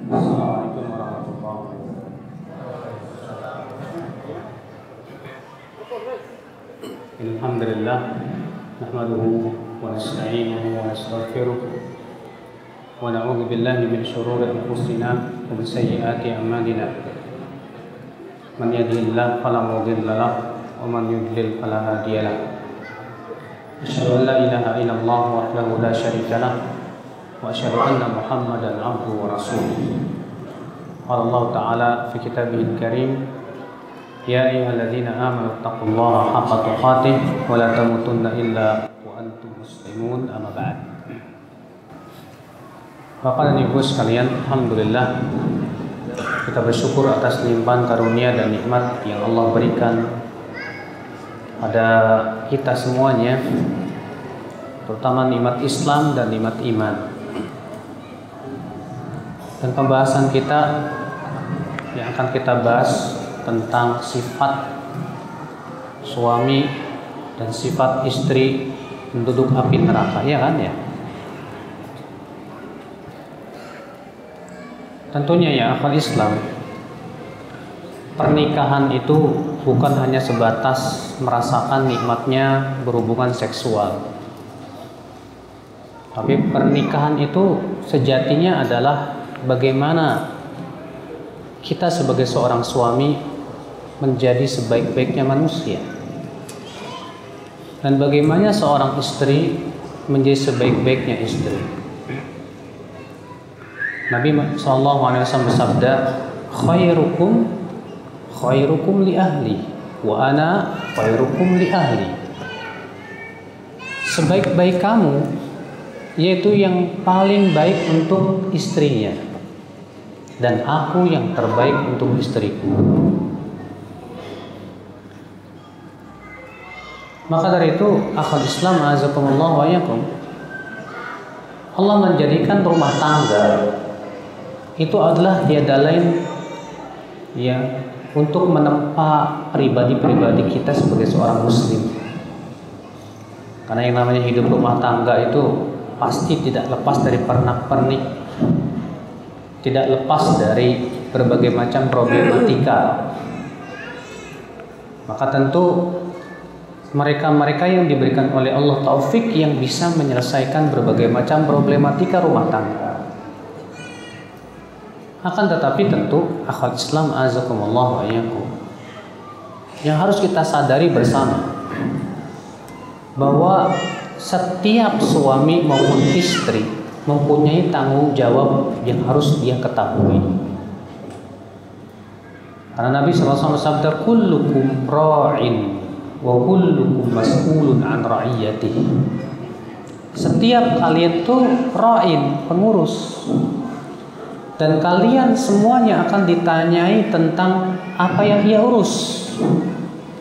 Assalamualaikum warahmatullahi wabarakatuh. Alhamdulillah, nahmaduhu wa nasta'inuhu wa nastaghfiruh wa na'udzu billahi min shururi anfusina wa min sayyiati a'malina. Man yahdihillahu fala mudilla lahu wa man yudlil fala hadiya lahu. Asyhadu an la ilaha illallah wahdahu la syarika lahu wa asyhadu anna Muhammadan abduhu wa rasuluh. Qala Allah Ta'ala fi kitabihil karim, ya ayyuhalladzina amanu taqullaha haqqa tuqatih wa la tamutunna illa wa antum muslimun, amma ba'd. Bapak dan Ibu sekalian, alhamdulillah kita bersyukur atas limpahan karunia dan nikmat yang Allah berikan pada kita semuanya, terutama nikmat Islam dan nikmat iman. Dan pembahasan kita yang akan kita bahas tentang sifat suami dan sifat istri penduduk api neraka, ya kan ya? Tentunya ya akal Islam, pernikahan itu bukan hanya sebatas merasakan nikmatnya berhubungan seksual. Tapi pernikahan itu sejatinya adalah bagaimana kita sebagai seorang suami menjadi sebaik-baiknya manusia, dan bagaimana seorang istri menjadi sebaik-baiknya istri. Nabi SAW bersabda, khairukum li ahli wa ana khairukum li ahli. Sebaik-baik kamu yaitu yang paling baik untuk istrinya, dan aku yang terbaik untuk istriku. Maka dari itu akhwat Islam azakumullah wa yakum, Allah menjadikan rumah tangga itu adalah tiada lain ya untuk menempa pribadi-pribadi kita sebagai seorang muslim. Karena yang namanya hidup rumah tangga itu pasti tidak lepas dari pernak-pernik, tidak lepas dari berbagai macam problematika. Maka tentu mereka-mereka yang diberikan oleh Allah taufik yang bisa menyelesaikan berbagai macam problematika rumah tangga. Akan tetapi tentu akhwat Islam azakumullah wa iyyakum, yang harus kita sadari bersama bahwa setiap suami maupun istri mempunyai tanggung jawab yang harus dia ketahui. Karena Nabi SAW bersabda, kullukum ra'in wa kullukum mas'ulun an ra'iyatihi. Setiap kalian itu ra'in, pengurus, dan kalian semuanya akan ditanyai tentang apa yang ia urus.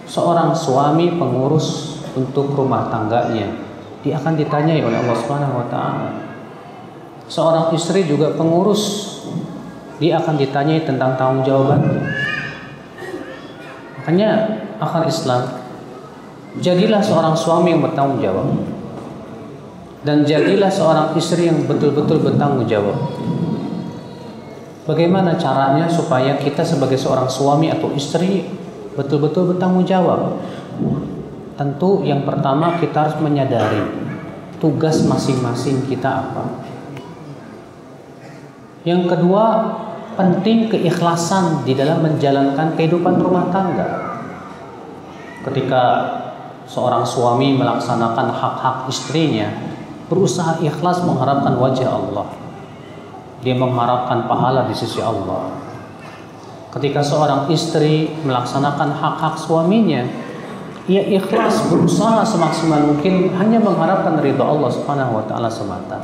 Seorang suami pengurus untuk rumah tangganya, dia akan ditanyai oleh Allah Subhanahu wa taala. Seorang istri juga pengurus, dia akan ditanyai tentang tanggung jawabannya. Makanya akal Islam, jadilah seorang suami yang bertanggung jawab, dan jadilah seorang istri yang betul-betul bertanggung jawab. Bagaimana caranya supaya kita sebagai seorang suami atau istri betul-betul bertanggung jawab? Tentu yang pertama kita harus menyadari tugas masing-masing kita apa. Yang kedua, penting keikhlasan di dalam menjalankan kehidupan rumah tangga. Ketika seorang suami melaksanakan hak-hak istrinya, berusaha ikhlas mengharapkan wajah Allah, dia mengharapkan pahala di sisi Allah. Ketika seorang istri melaksanakan hak-hak suaminya, ia ikhlas berusaha semaksimal mungkin hanya mengharapkan ridha Allah Subhanahu wa taala semata.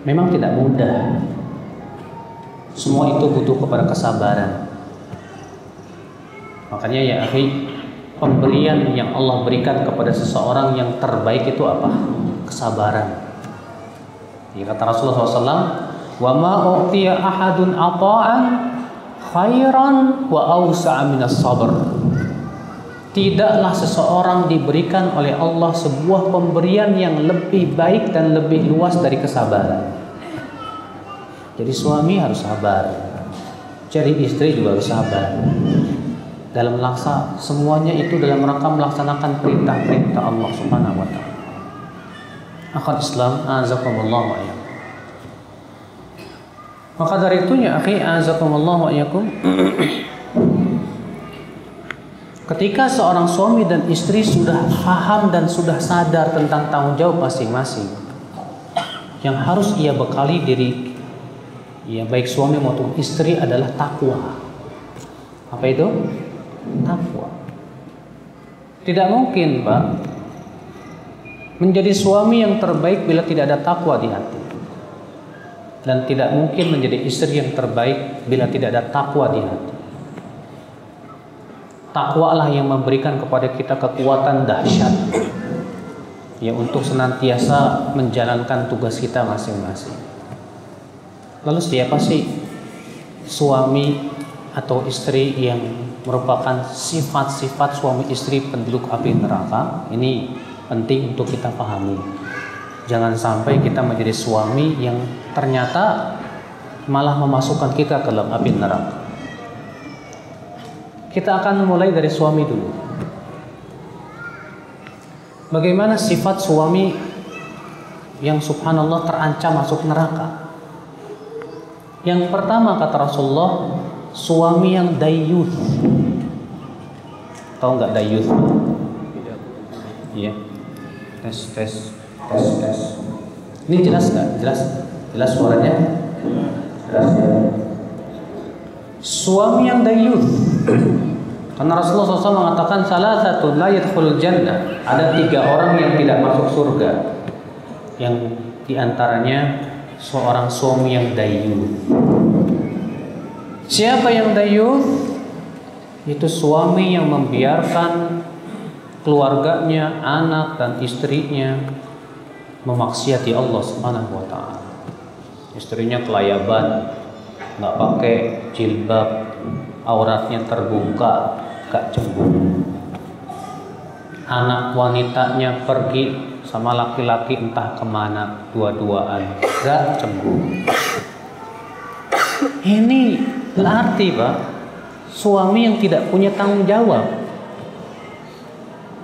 Memang tidak mudah. Semua itu butuh kepada kesabaran. Makanya ya akhi, pemberian yang Allah berikan kepada seseorang yang terbaik itu apa? Kesabaran. Ya, kata Rasulullah SAW, wa ma u'tiya ahadun ata'an khairan wa awsa'a minas sabr. Tidaklah seseorang diberikan oleh Allah sebuah pemberian yang lebih baik dan lebih luas dari kesabaran. Jadi suami harus sabar, jadi istri juga harus sabar. Dalam semuanya itu dalam rangka melaksanakan perintah-perintah Allah Subhanahu wa taala. Akhwat Islam, azakumullah wa iyyakum. Maka dari itu ya akhi, azakumullah wa iyyakum, ketika seorang suami dan istri sudah paham dan sudah sadar tentang tanggung jawab masing-masing, yang harus ia bekali diri, ya baik suami maupun istri adalah takwa. Apa itu? Takwa. Tidak mungkin, Pak, menjadi suami yang terbaik bila tidak ada takwa di hati. Dan tidak mungkin menjadi istri yang terbaik bila tidak ada takwa di hati. Takwa lah yang memberikan kepada kita kekuatan dahsyat, ya, untuk senantiasa menjalankan tugas kita masing-masing. Lalu siapa sih suami atau istri yang merupakan sifat-sifat suami istri penduduk api neraka? Ini penting untuk kita pahami. Jangan sampai kita menjadi suami yang ternyata malah memasukkan kita ke dalam api neraka. Kita akan mulai dari suami dulu. Bagaimana sifat suami yang subhanallah terancam masuk neraka? Yang pertama kata Rasulullah, suami yang dayyuth. Tahu nggak dayyuth? Iya. Tes. Ini jelas nggak? Jelas suaranya? Jelas ya. Suami yang dayyuth. Karena Rasulullah SAW mengatakan salasatun la yadkhulul jannah. Ada 3 orang yang tidak masuk surga. Yang diantaranya seorang suami yang dayyuth. Siapa yang dayyuth? Itu suami yang membiarkan keluarganya, anak dan istrinya memaksiati Allah Subhanahu wa taala. Istrinya kelayaban, nggak pakai jilbab, auratnya terbuka, gak cemburu. Anak wanitanya pergi sama laki-laki entah kemana, dua-duaan, gak cemburu. Ini berarti, Pak, suami yang tidak punya tanggung jawab.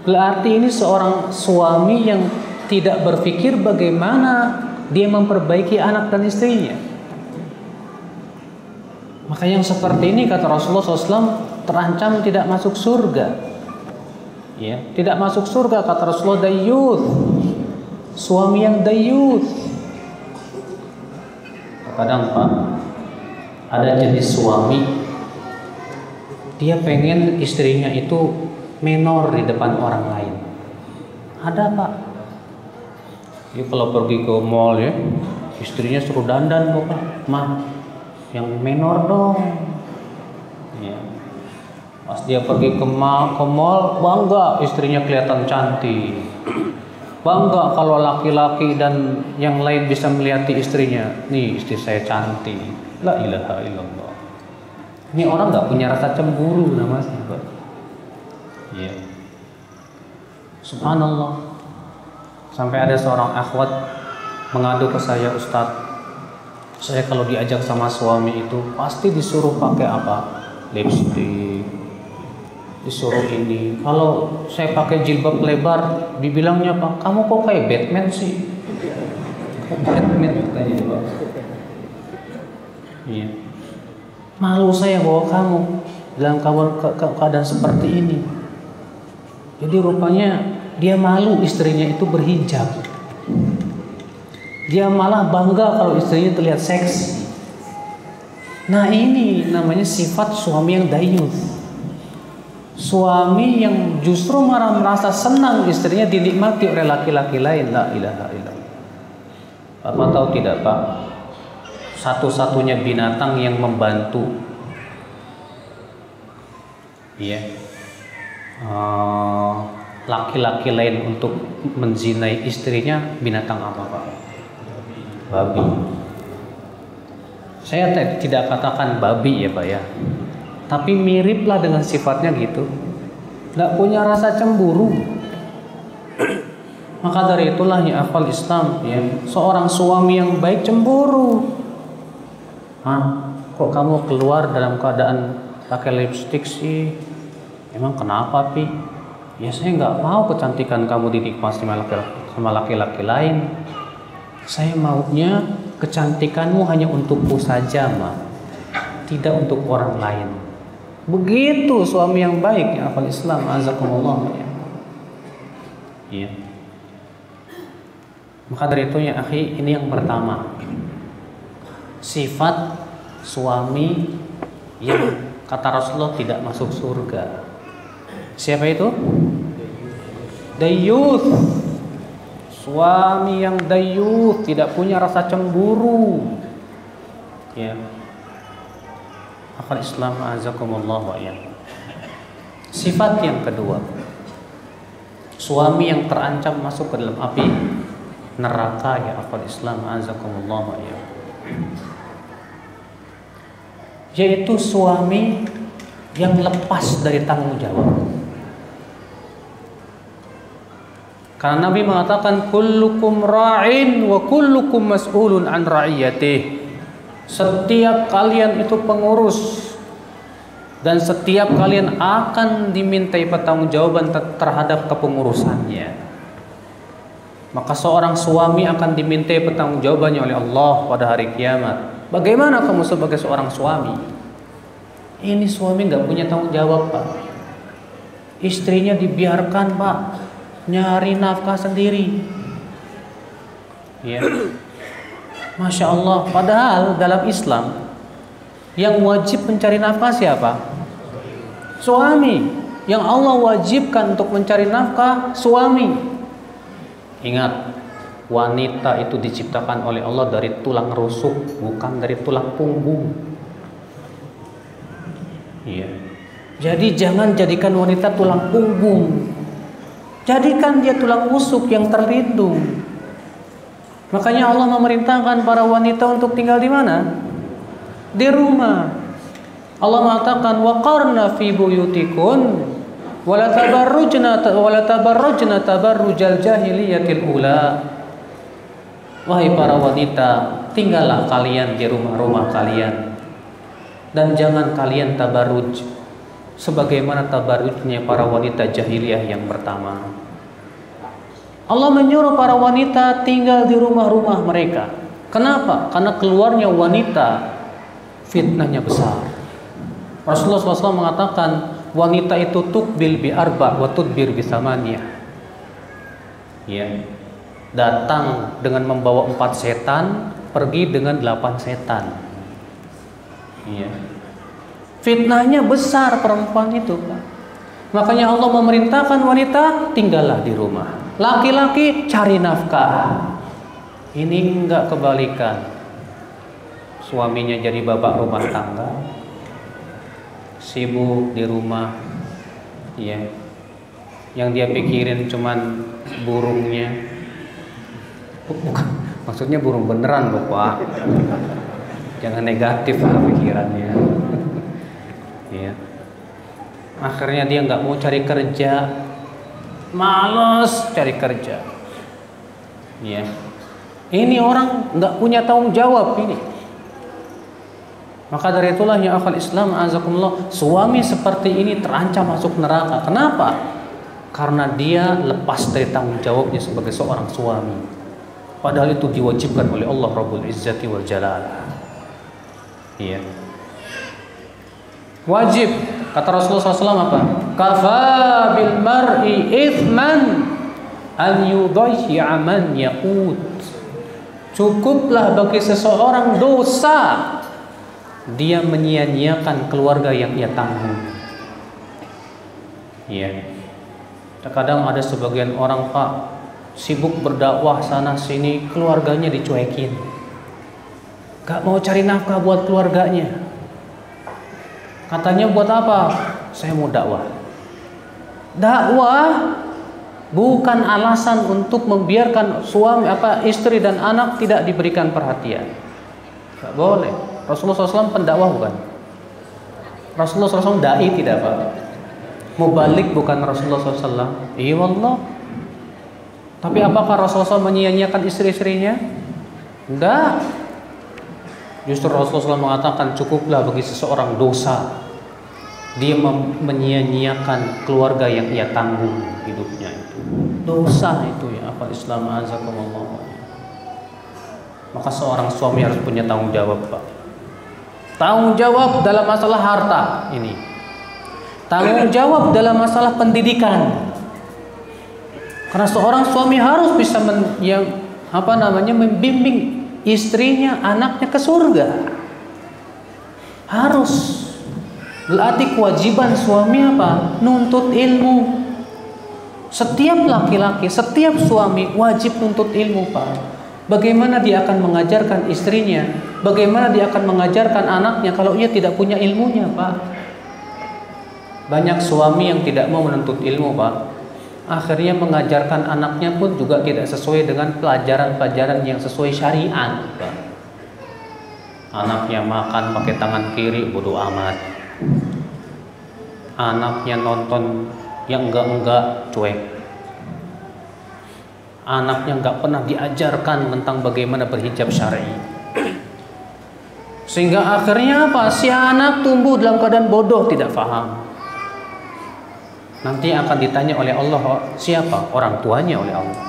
Berarti ini seorang suami yang tidak berpikir bagaimana dia memperbaiki anak dan istrinya. Maka yang seperti ini kata Rasulullah SAW terancam tidak masuk surga. Ya, tidak masuk surga kata Rasulullah dayyuth. Suami yang dayyuth. Kadang Pak, ada jenis suami dia pengen istrinya itu menor di depan orang lain. Ada, Pak. Dia kalau pergi ke mall ya, istrinya suruh dandan kok, Pak. Mah, yang menor dong. Ya. Pas dia pergi ke mall, bangga istrinya kelihatan cantik. Bangga kalau laki-laki dan yang lain bisa melihat istrinya. Nih, istri saya cantik. La ilaha illallah. Ini orang nggak punya rasa cemburu namanya, Pak. Ya. Subhanallah. Sampai ada seorang akhwat mengadu ke saya, Ustadz, saya kalau diajak sama suami itu pasti disuruh pakai apa? Lipstick, disuruh ini. Kalau saya pakai jilbab lebar, dibilangnya, Pak, kamu kok kayak Batman sih? Batman katanya, Pak. Iya. Malu saya bawa kamu dalam keadaan seperti ini. Jadi rupanya dia malu istrinya itu berhijab. Dia malah bangga kalau istrinya terlihat seksi. Nah, ini namanya sifat suami yang dayyuth. Suami yang justru merasa senang istrinya dinikmati oleh laki-laki lain. La ilaha illallah. Bapak tahu tidak, Pak? Satu-satunya binatang yang membantu, ya, laki-laki lain untuk menzinai istrinya, binatang apa, Pak? Babi. Saya tidak katakan babi ya, Pak ya, tapi miriplah dengan sifatnya gitu. Nggak punya rasa cemburu. Maka dari itulah ya akhwal Islam, ya, seorang suami yang baik cemburu. "Hah, kok kamu keluar dalam keadaan pakai lipstik sih? Emang kenapa, Pi?" "Ya saya nggak mau kecantikan kamu dinikmati sama laki-laki lain. Saya maunya kecantikanmu hanya untukku saja, Ma. Tidak untuk orang lain." Begitu suami yang baik ya akhwal Islam, azakumullah ya. Iya. Maka dari itu ya akhi, ini yang pertama. Sifat suami yang kata Rasulullah tidak masuk surga. Siapa itu? Dayyuth. Suami yang dayyuth, tidak punya rasa cemburu. Ya. Akhwal Islam azakumullah wa ya. Sifat yang kedua, suami yang terancam masuk ke dalam api neraka ya akhwal Islam azakumullah wa ya. Yaitu suami yang lepas dari tanggung jawab. Karena Nabi mengatakan kullukum ra'in wa kullukum mas'ulun an ra'iyatih. Setiap kalian itu pengurus dan setiap kalian akan dimintai pertanggungjawaban terhadap kepengurusannya. Maka seorang suami akan dimintai pertanggungjawabannya oleh Allah pada hari kiamat. Bagaimana kamu sebagai seorang suami? Ini suami nggak punya tanggung jawab, Pak. Istrinya dibiarkan, Pak, nyari nafkah sendiri. Ya. Masya Allah. Padahal dalam Islam yang wajib mencari nafkah siapa? Suami. Yang Allah wajibkan untuk mencari nafkah suami. Ingat, wanita itu diciptakan oleh Allah dari tulang rusuk, bukan dari tulang punggung. Iya. Jadi jangan jadikan wanita tulang punggung. Jadikan dia tulang rusuk yang terlindung. Makanya Allah memerintahkan para wanita untuk tinggal di mana? Di rumah. Allah mengatakan waqarna fi buyutikun wala tabarrujna tabarrujal jahiliyatil ula. Wahai para wanita, tinggallah kalian di rumah-rumah kalian dan jangan kalian tabarruj sebagaimana tabarrujnya para wanita jahiliyah yang pertama. Allah menyuruh para wanita tinggal di rumah-rumah mereka. Kenapa? Karena keluarnya wanita fitnahnya besar. Rasulullah SAW mengatakan wanita itu tukbil bi arba wa tudbir bi samaniyah. Ya. Datang dengan membawa 4 setan, pergi dengan 8 setan. Ya. Fitnahnya besar perempuan itu, Pak. Makanya Allah memerintahkan wanita tinggallah di rumah. Laki-laki cari nafkah. Ini enggak kebalikan. Suaminya jadi bapak rumah tangga, sibuk di rumah, ya. Yang dia pikirin cuman burungnya. Bukan, maksudnya burung beneran loh, Pak. Jangan negatif lah pikirannya. Ya. Akhirnya dia nggak mau cari kerja. Males cari kerja. Ya. Ini orang nggak punya tanggung jawab ini. Maka dari itulah ya akhwal Islam azakumullah, suami seperti ini terancam masuk neraka. Kenapa? Karena dia lepas dari tanggung jawabnya sebagai seorang suami. Padahal itu diwajibkan oleh Allah Rabbul Izzati wal Jalal. Iya. Wajib. Kata Rasulullah SAW apa? Kafa bil mar'i ithman an yudayya man yaqut. Cukuplah bagi seseorang dosa dia menyia-nyiakan keluarga yang ia tanggung. Iya. Terkadang ada sebagian orang, Pak, sibuk berdakwah sana sini, keluarganya dicuekin. Gak mau cari nafkah buat keluarganya. Katanya buat apa? Saya mau dakwah. Dakwah bukan alasan untuk membiarkan suami istri dan anak tidak diberikan perhatian. Gak boleh. Rasulullah SAW pendakwah bukan? Rasulullah SAW dai tidak, Pak? Mubalik bukan Rasulullah SAW? Iya wallah. Tapi apakah Rasulullah SAW menyia-nyiakan istri-istrinya? Enggak. Justru Rasulullah SAW mengatakan cukuplah bagi seseorang dosa dia menyia-nyiakan keluarga yang ia tanggung hidupnya itu. Dosa itu ya, apa Islam azakumullah. Maka seorang suami harus punya tanggung jawab, Pak. Tanggung jawab dalam masalah harta ini. Tanggung jawab dalam masalah pendidikan. Karena seorang suami harus bisa membimbing istrinya, anaknya ke surga. Harus. Berarti kewajiban suami apa? Nuntut ilmu. Setiap laki-laki, setiap suami wajib nuntut ilmu, Pak. Bagaimana dia akan mengajarkan istrinya? Bagaimana dia akan mengajarkan anaknya kalau ia tidak punya ilmunya, Pak? Banyak suami yang tidak mau menuntut ilmu, Pak. Akhirnya mengajarkan anaknya pun juga tidak sesuai dengan pelajaran-pelajaran yang sesuai syariat, Pak. Anaknya makan pakai tangan kiri, bodoh amat. Anaknya nonton yang enggak-enggak, cuek. Anaknya nggak pernah diajarkan tentang bagaimana berhijab syar'i. Sehingga akhirnya apa? Si anak tumbuh dalam keadaan bodoh, tidak paham. Nanti akan ditanya oleh Allah, siapa? Orang tuanya oleh Allah.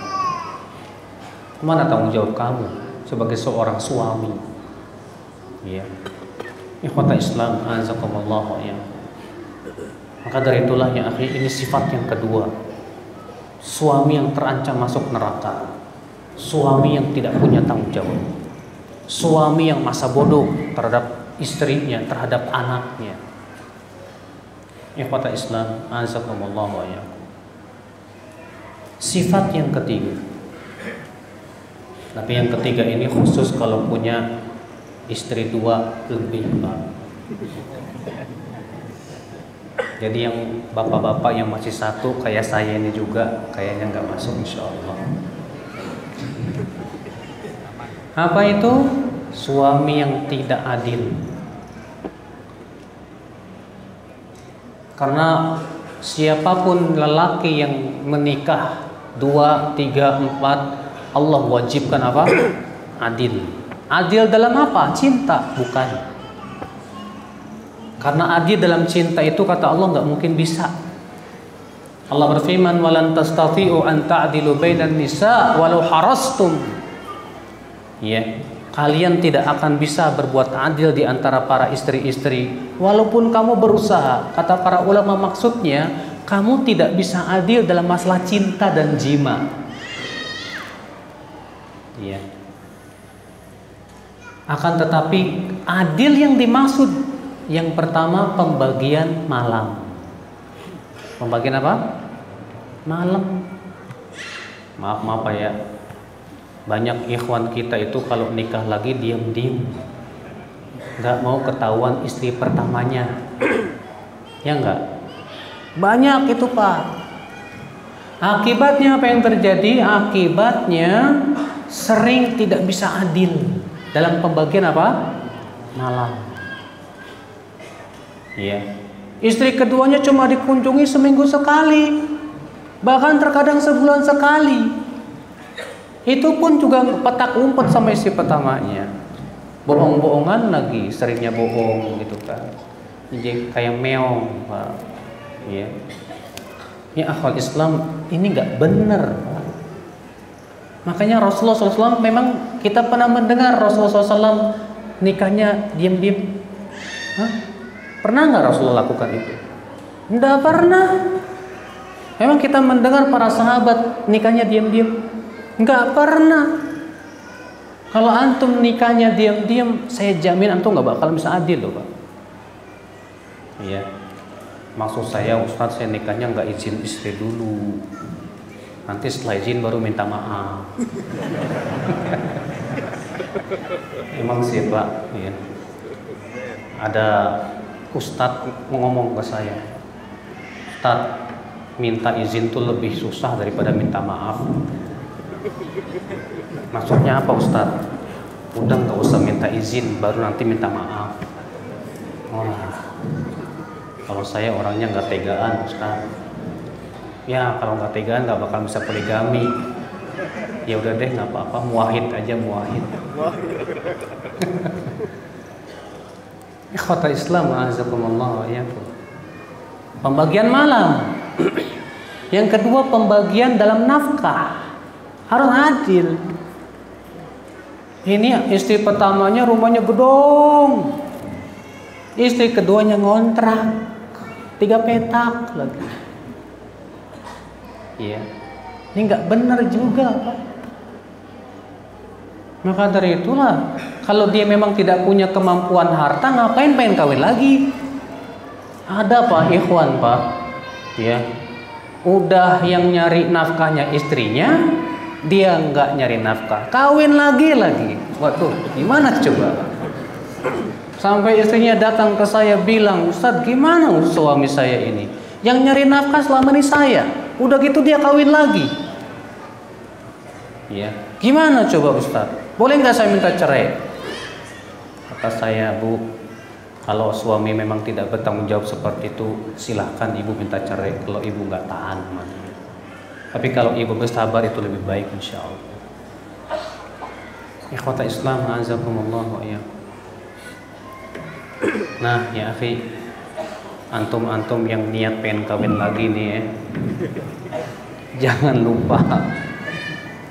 Mana tanggung jawab kamu sebagai seorang suami? Ya. Ikhwata Islam, azakumullah ya. Maka dari itulah ya akhi, ini sifat yang kedua. Suami yang terancam masuk neraka. Suami yang tidak punya tanggung jawab. Suami yang masa bodoh terhadap istrinya, terhadap anaknya. Ikhwata Islam, azakumullah wa iyyakum. Sifat yang ketiga. Tapi yang ketiga ini khusus kalau punya istri dua lebih, Pak. Jadi yang bapak-bapak yang masih satu kayak saya ini juga kayaknya nggak masuk, insya Allah. Apa itu? Suami yang tidak adil. Karena siapapun lelaki yang menikah 2, 3, 4, Allah wajibkan apa? Adil. Adil dalam apa? Cinta, bukan. Karena adil dalam cinta itu kata Allah nggak mungkin bisa. Allah berfirman, "Walan tastati'u an ta'dilu bainan nisa walau harastum." Ya, kalian tidak akan bisa berbuat adil di antara para istri-istri walaupun kamu berusaha. Kata para ulama maksudnya, kamu tidak bisa adil dalam masalah cinta dan jima. Ya. Akan tetapi adil yang dimaksud yang pertama pembagian malam. Pembagian apa? Malam. Maaf Pak ya. Banyak ikhwan kita itu kalau nikah lagi diam-diam, nggak mau ketahuan istri pertamanya. Ya enggak? Banyak itu Pak. Akibatnya apa yang terjadi? Akibatnya sering tidak bisa adil dalam pembagian apa? Malam. Ya. Istri keduanya cuma dikunjungi seminggu sekali, bahkan terkadang sebulan sekali. Itu pun juga petak umpet sama istri pertamanya. Bohong-bohongan lagi, seringnya bohong gitu kan. Jadi kayak meong, Pak. Ya. Ya akhwal Islam ini nggak benar, Pak. Makanya Rasulullah SAW memang kita pernah mendengar Rasulullah SAW nikahnya diam-diam. Hah? Pernah nggak Rasulullah lakukan itu? Tidak pernah. Memang kita mendengar para sahabat nikahnya diam-diam. Nggak pernah. Kalau antum nikahnya diam-diam, saya jamin antum nggak bakal bisa adil loh Pak. Iya. Maksud saya Ustadz, saya nikahnya nggak izin istri dulu. Nanti setelah izin baru minta maaf. Emang sih Pak. Iya. Ada Ustadz ngomong ke saya, Ustadz, minta izin tuh lebih susah daripada minta maaf. Maksudnya apa Ustadz? Udah nggak usah minta izin, baru nanti minta maaf. Oh, kalau saya orangnya nggak tegaan Ustadz. Ya kalau nggak tegaan nggak bakal bisa poligami. Ya udah deh nggak apa-apa, muwahid aja muwahid. Ikhwata Islam, azakumullah ya. Pembagian malam. Yang kedua, pembagian dalam nafkah. Harus adil. Ini istri pertamanya rumahnya gedong. Istri keduanya ngontrak. 3 petak lagi. Iya. Ini nggak benar juga, Pak. Maka dari itulah, kalau dia memang tidak punya kemampuan harta, ngapain pengen kawin lagi? Ada Pak, ikhwan Pak, ya, udah yang nyari nafkahnya istrinya, dia nggak nyari nafkah, kawin lagi. Waduh, gimana coba? Sampai istrinya datang ke saya bilang, Ustadz, gimana suami saya ini? Yang nyari nafkah selama ini saya, udah gitu dia kawin lagi. Ya, gimana coba Ustadz? Boleh nggak saya minta cerai? Kata saya, Bu, kalau suami memang tidak bertanggung jawab seperti itu, silahkan ibu minta cerai kalau ibu nggak tahan. Tapi kalau ibu bersabar itu lebih baik, insya Allah. Ikhwata Islam, azakumullah wa iyyakum. Nah, ya akhi, antum-antum yang niat pengen kawin lagi nih ya, jangan lupa.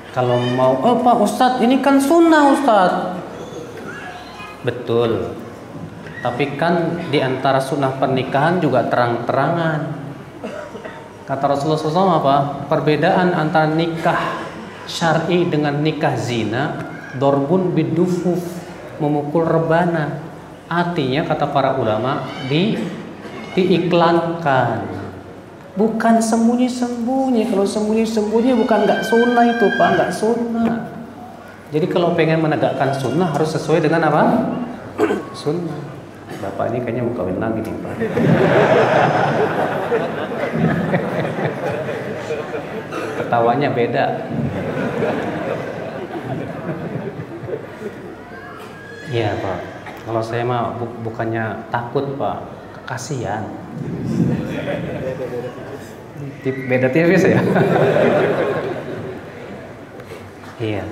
Kalau mau, oh Pak Ustadz, ini kan sunnah Ustadz. Betul. Tapi kan di antara sunnah pernikahan juga terang-terangan. Kata Rasulullah SAW apa? Perbedaan antara nikah syar'i dengan nikah zina, dorbun bidufuf, memukul rebana. Artinya kata para ulama, diiklankan. Bukan sembunyi-sembunyi. Kalau sembunyi-sembunyi bukan nggak sunnah itu Pak, nggak sunnah. Jadi kalau pengen menegakkan sunnah harus sesuai dengan apa? Sunnah. Bapak ini kayaknya mau kawin lagi nih Pak. Ketawanya beda. Iya Pak. Kalau saya mah bukannya takut Pak, kasihan. Beda tipis ya. Iya.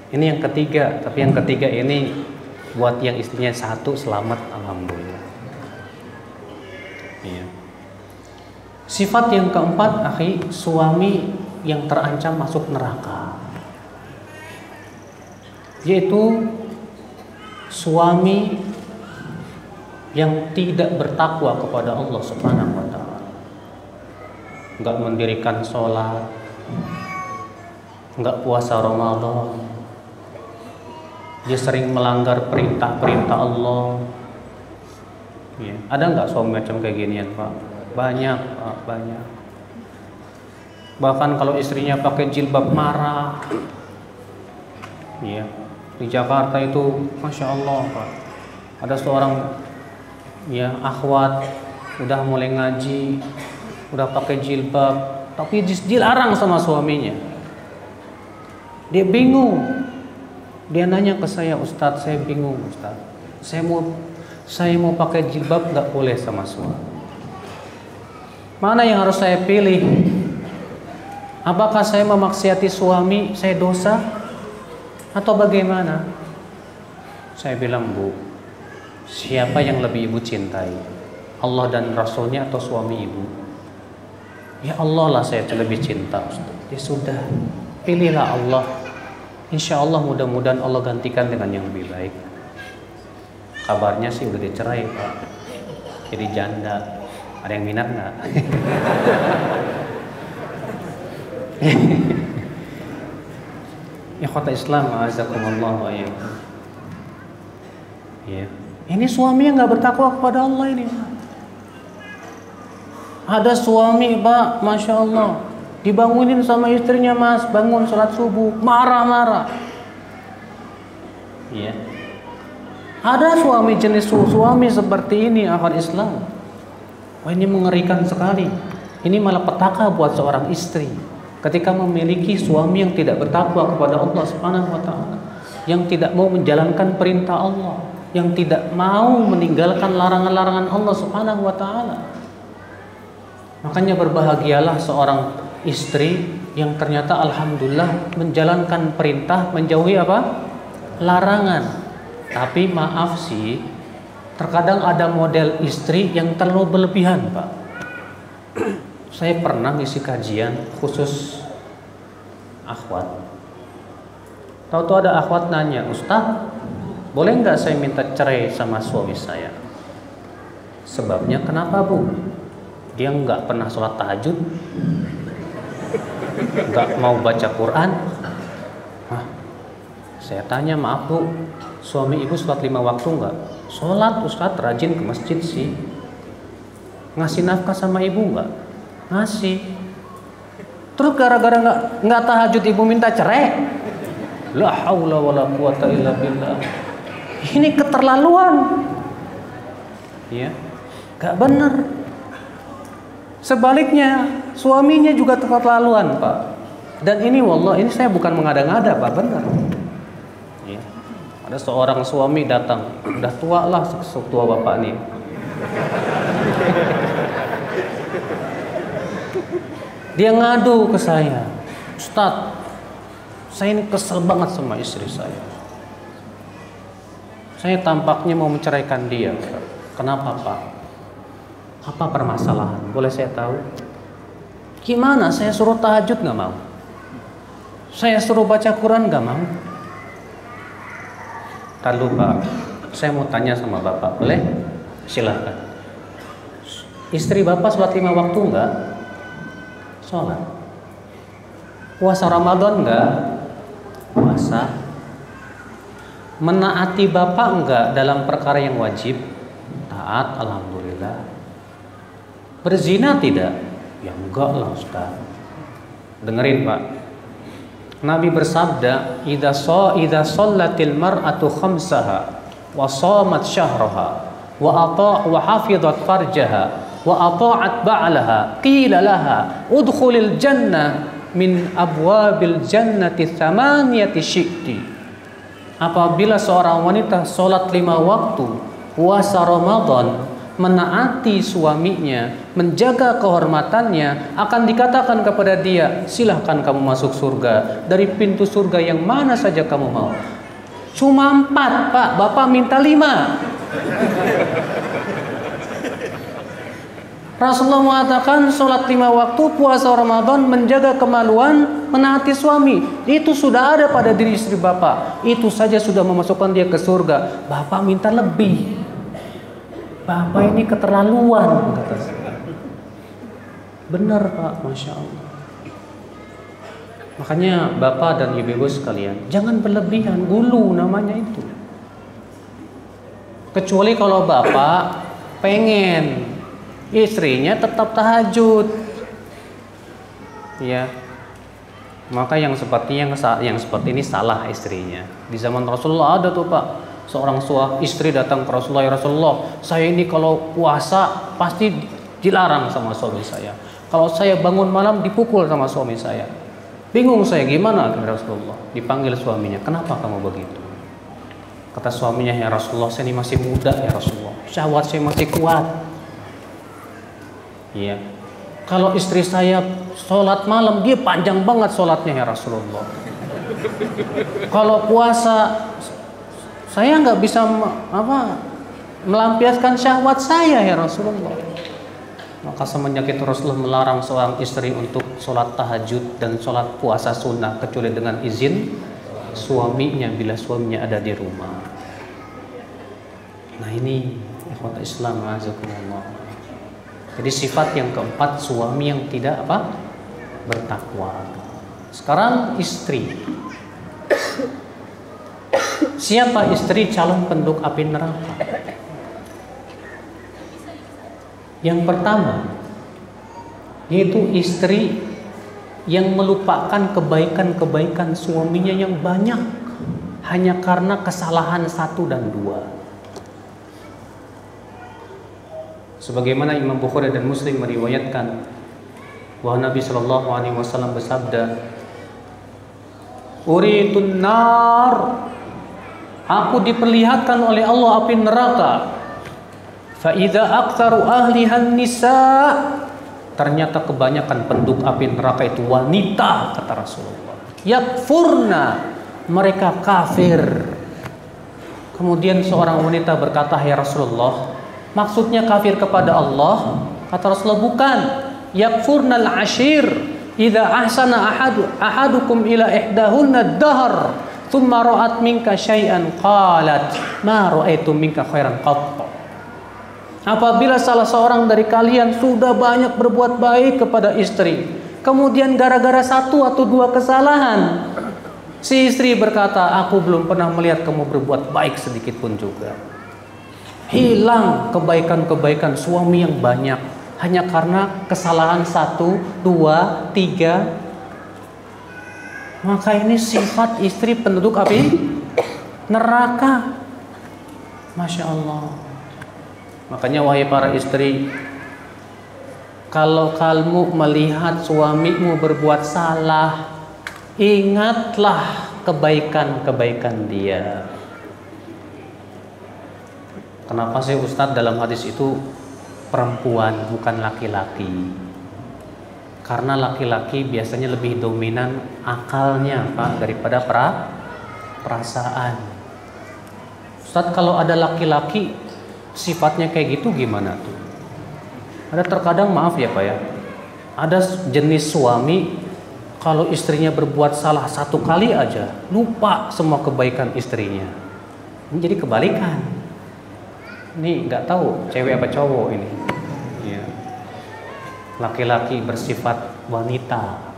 Ini yang ketiga, tapi yang ketiga ini buat yang istrinya satu selamat, alhamdulillah. Iya. Sifat yang keempat, akhi, suami yang terancam masuk neraka, yaitu suami yang tidak bertakwa kepada Allah Subhanahu wa taala. Enggak mendirikan sholat, enggak puasa Ramadan. Dia sering melanggar perintah-perintah Allah. Ya. Ada nggak suami macam kayak ginian Pak? Banyak Pak, banyak. Bahkan kalau istrinya pakai jilbab marah. Ya. Di Jakarta itu, masya Allah Pak, ada seorang ya akhwat udah mulai ngaji, udah pakai jilbab, tapi dilarang sama suaminya. Dia bingung. Dia nanya ke saya, Ustadz, saya bingung Ustadz. Saya mau pakai jilbab nggak boleh sama suami. Mana yang harus saya pilih? Apakah saya memaksiati suami, saya dosa? Atau bagaimana? Saya bilang, Bu, siapa yang lebih ibu cintai? Allah dan Rasulnya atau suami ibu? Ya Allah lah saya lebih cinta Ustaz. Ya sudah, pilihlah Allah. Insya Allah mudah-mudahan Allah gantikan dengan yang lebih baik. Kabarnya sih udah dicerai Pak, jadi janda. Ada yang minat nggak? Ikhwata Islam, azakumullah wa iyyakum. Ya. Ini suami yang nggak bertakwa kepada Allah ini. Ada suami Pak, masya Allah, dibangunin sama istrinya, Mas, bangun sholat subuh, marah-marah. Ya. Ada suami jenis suami seperti ini, akhwat Islam. Wah, ini mengerikan sekali. Ini malah petaka buat seorang istri. Ketika memiliki suami yang tidak bertakwa kepada Allah Subhanahu wa taala, yang tidak mau menjalankan perintah Allah, yang tidak mau meninggalkan larangan-larangan Allah Subhanahu wa taala. Makanya berbahagialah seorang istri yang ternyata alhamdulillah menjalankan perintah, menjauhi apa? Larangan. Tapi maaf sih, Terkadang ada model istri yang terlalu berlebihan, Pak. Saya pernah ngisi kajian khusus akhwat. Tahu-tahu ada akhwat nanya, "Ustaz, boleh nggak saya minta cerai sama suami saya?" Sebabnya kenapa, Bu? Dia nggak pernah sholat tahajud, nggak mau baca Quran. Hah? Saya tanya, "Maaf Bu, suami ibu sholat 5 waktu nggak?" "Sholat Ustaz, rajin ke masjid sih." "Ngasih nafkah sama ibu nggak?" "Ngasih." "Terus gara-gara nggak tahajud ibu minta cerai?" La haula wala quwata illa billah. Ini keterlaluan. Ya, nggak benar. Sebaliknya, suaminya juga keterlaluan, Pak. Dan ini wallah, ini saya bukan mengada-ngada, Pak, benar. Ya. Ada seorang suami datang, udah tua lah, tua bapak nih. Dia ngadu ke saya, "Ustaz, saya ini kesel banget sama istri saya. Saya tampaknya mau menceraikan dia." "Kenapa, Pak? Apa permasalahan? Boleh saya tahu?" "Gimana? Saya suruh tahajud nggak mau. Saya suruh baca Quran nggak mau." "Lalu Pak, saya mau tanya sama Bapak, boleh?" "Silahkan." "Istri Bapak sholat 5 waktu nggak?" "Sholat." "Puasa Ramadan nggak?" "Puasa." "Menaati Bapak nggak dalam perkara yang wajib?" "Taat, alhamdulillah." "Berzina tidak?" "Ya enggak lah Ustaz." Dengerin Pak, Nabi bersabda, idza shallatil mar'atu khamsaha wa shamat syahraha wa hafizat farjaha wa ata'at ba'laha qila laha udkhulil jannah min abwabil jannati thamaniyati syi'ti." Apabila seorang wanita sholat 5 waktu, puasa Ramadan, menaati suaminya, menjaga kehormatannya, akan dikatakan kepada dia, "Silahkan kamu masuk surga dari pintu surga yang mana saja kamu mau." Cuma 4, Pak, Bapak minta 5. Rasulullah mengatakan sholat 5 waktu, puasa Ramadan, menjaga kemaluan, menaati suami. Itu sudah ada pada diri istri Bapak. Itu saja sudah memasukkan dia ke surga. Bapak minta lebih. Bapak ini keterlaluan, kata saya. Benar Pak, Masya Allah. Makanya Bapak dan Ibu-ibu sekalian, jangan berlebihan, gulu namanya itu. Kecuali kalau Bapak pengen istrinya tetap tahajud, ya, maka yang seperti ini salah istrinya. Di zaman Rasulullah ada tuh Pak, seorang istri datang ke Rasulullah, "Ya Rasulullah, saya ini kalau puasa pasti dilarang sama suami saya. Kalau saya bangun malam dipukul sama suami saya. Bingung saya gimana?" Kata Rasulullah. Dipanggil suaminya, "Kenapa kamu begitu?" Kata suaminya, "Ya Rasulullah, saya ini masih muda ya Rasulullah. Syahwat saya masih kuat." Iya. "Kalau istri saya sholat malam, dia panjang banget sholatnya ya Rasulullah. Kalau puasa saya nggak bisa melampiaskan syahwat saya ya Rasulullah." Maka semenjak itu Rasulullah melarang seorang istri untuk sholat tahajud dan sholat puasa sunnah kecuali dengan izin suaminya bila suaminya ada di rumah. Nah ini ikhwat Islam azakumullah. Jadi sifat yang keempat, suami yang tidak bertakwa. Sekarang istri. Siapa istri calon penduduk api neraka? Yang pertama, yaitu istri yang melupakan kebaikan-kebaikan suaminya yang banyak hanya karena kesalahan 1 dan 2. Sebagaimana Imam Bukhari dan Muslim meriwayatkan bahwa Nabi Shallallahu Alaihi Wasallam bersabda, "Uritun nar, aku diperlihatkan oleh Allah api neraka. Fa idza aktsaru ahlihan nisa." Ternyata kebanyakan penduduk api neraka itu wanita, kata Rasulullah. Yakfurna, mereka kafir. Kemudian seorang wanita berkata, "Ya Rasulullah, maksudnya kafir kepada Allah?" Kata Rasulullah, "Bukan. Yakfurnal ashir idza ahsana ahadukum ila ihdahunna ad-dahr, thumma ra'at minka syai'an qalat ma ra'aitu minka khairan qatt." Apabila salah seorang dari kalian sudah banyak berbuat baik kepada istri, kemudian gara-gara satu atau dua kesalahan, si istri berkata, "Aku belum pernah melihat kamu berbuat baik sedikit pun juga." Hilang kebaikan-kebaikan suami yang banyak hanya karena kesalahan 1, 2, 3. Maka ini sifat istri penduduk api neraka. Masya Allah. Makanya wahai para istri, kalau kamu melihat suamimu berbuat salah, ingatlah kebaikan-kebaikan dia. Kenapa sih Ustadz dalam hadis itu perempuan bukan laki-laki? Karena laki-laki biasanya lebih dominan akalnya Pak daripada perasaan. Ustadz, kalau ada laki-laki sifatnya kayak gitu gimana tuh? Ada terkadang, maaf ya Pak ya, ada jenis suami kalau istrinya berbuat salah satu kali aja lupa semua kebaikan istrinya. Ini jadi kebalikan. Ini nggak tahu cewek apa cowok ini. Ya. Laki-laki bersifat wanita,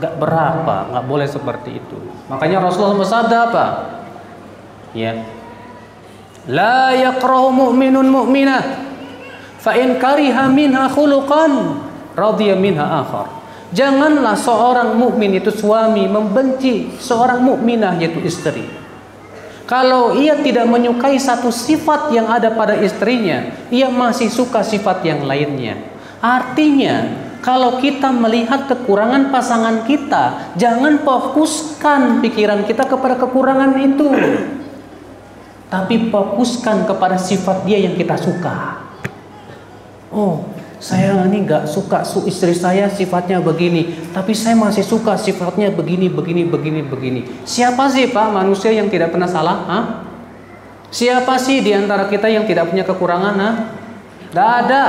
nggak berapa, nggak boleh seperti itu. Makanya Rasulullah bersabda apa? Ya, la yakrahu mu'minun mu'minah fa in kariha minha khuluqan radiya minha akhar. Janganlah seorang mukmin itu suami membenci seorang mukminah yaitu istri. Kalau ia tidak menyukai satu sifat yang ada pada istrinya, ia masih suka sifat yang lainnya. Artinya, kalau kita melihat kekurangan pasangan kita, jangan fokuskan pikiran kita kepada kekurangan itu, tapi fokuskan kepada sifat dia yang kita suka. Oh, saya ini nggak suka istri saya sifatnya begini, tapi saya masih suka sifatnya begini. Siapa sih Pak manusia yang tidak pernah salah? Hah? Siapa sih di antara kita yang tidak punya kekurangan? Hah? Nggak ada.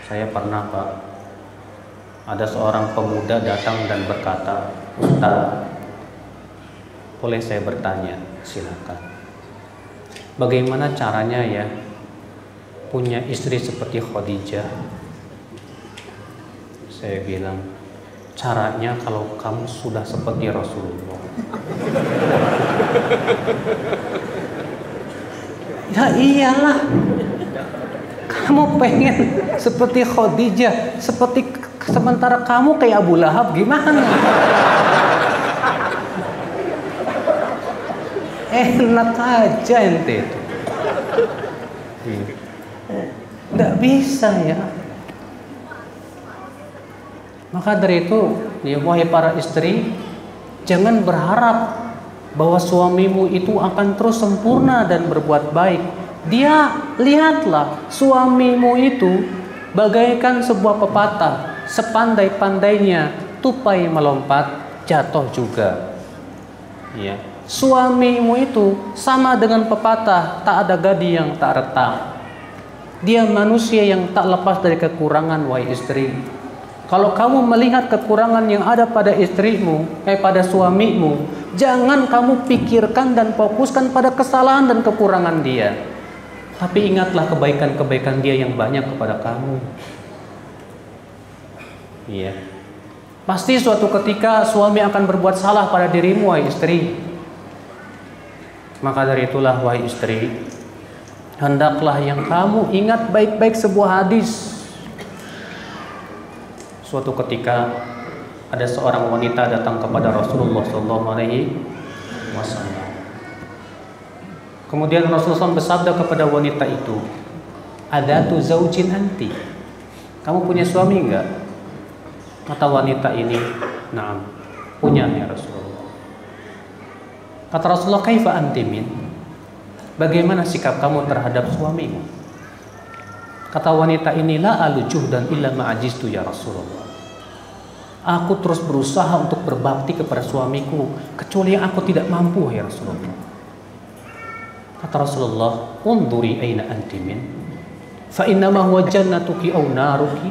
Saya pernah Pak, ada seorang pemuda datang dan berkata, "Ustaz, boleh saya bertanya?" Silakan. Bagaimana caranya ya punya istri seperti Khadijah? Saya bilang, caranya kalau kamu sudah seperti Rasulullah. Ya iyalah, kamu pengen seperti Khadijah, sementara kamu kayak Abu Lahab, gimana? Enak aja ente itu. Nggak bisa ya. Maka dari itu, ya wahai para istri, jangan berharap bahwa suamimu itu akan terus sempurna dan berbuat baik. Dia, lihatlah, suamimu itu bagaikan sebuah pepatah, sepandai-pandainya tupai melompat, jatuh juga. Ya, suamimu itu sama dengan pepatah, tak ada gadi yang tak retak. Dia manusia yang tak lepas dari kekurangan, wahai istri. Kalau kamu melihat kekurangan yang ada pada istrimu, pada suamimu, jangan kamu pikirkan dan fokuskan pada kesalahan dan kekurangan dia. Tapi ingatlah kebaikan-kebaikan dia yang banyak kepada kamu. Iya. Pasti suatu ketika suami akan berbuat salah pada dirimu, wahai istri. Maka dari itulah, wahai istri, hendaklah yang kamu ingat baik-baik sebuah hadis. Suatu ketika ada seorang wanita datang kepada Rasulullah SAW. Kemudian Rasulullah SAW bersabda kepada wanita itu, "Adatu zaujin anti?" Kamu punya suami enggak? Kata wanita ini, "Na'am, punya ya Rasulullah." Kata Rasulullah, "Kaifa anti min?" Bagaimana sikap kamu terhadap suamimu? Kata wanita ini, "La alujuh dan illa ma'ajistu ya Rasulullah." Aku terus berusaha untuk berbakti kepada suamiku, kecuali yang aku tidak mampu, ya Rasulullah. Kata Rasulullah, "Unduri aina anti min, fa innama huwa jannatuki aw naruki."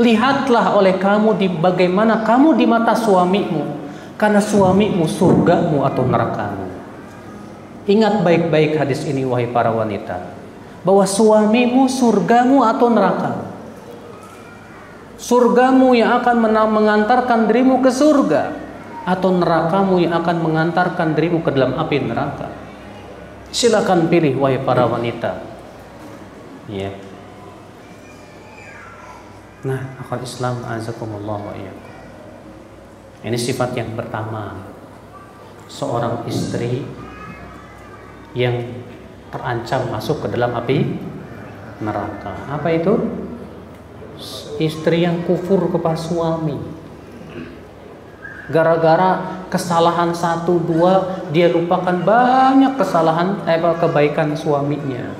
Lihatlah oleh kamu di bagaimana kamu di mata suamimu, karena suamimu surgamu atau nerakamu. Ingat baik-baik hadis ini, wahai para wanita, bahwa suamimu surgamu atau nerakamu. Surgamu yang akan mengantarkan dirimu ke surga, atau nerakamu yang akan mengantarkan dirimu ke dalam api neraka. Silakan pilih, wahai para wanita. Ya. Nah, akal Islam azakumullah wa iyyakum. Ini sifat yang pertama, seorang istri yang terancam masuk ke dalam api neraka. Apa itu? Istri yang kufur kepada suami. Gara-gara kesalahan 1-2 dia lupakan banyak kesalahan kebaikan suaminya.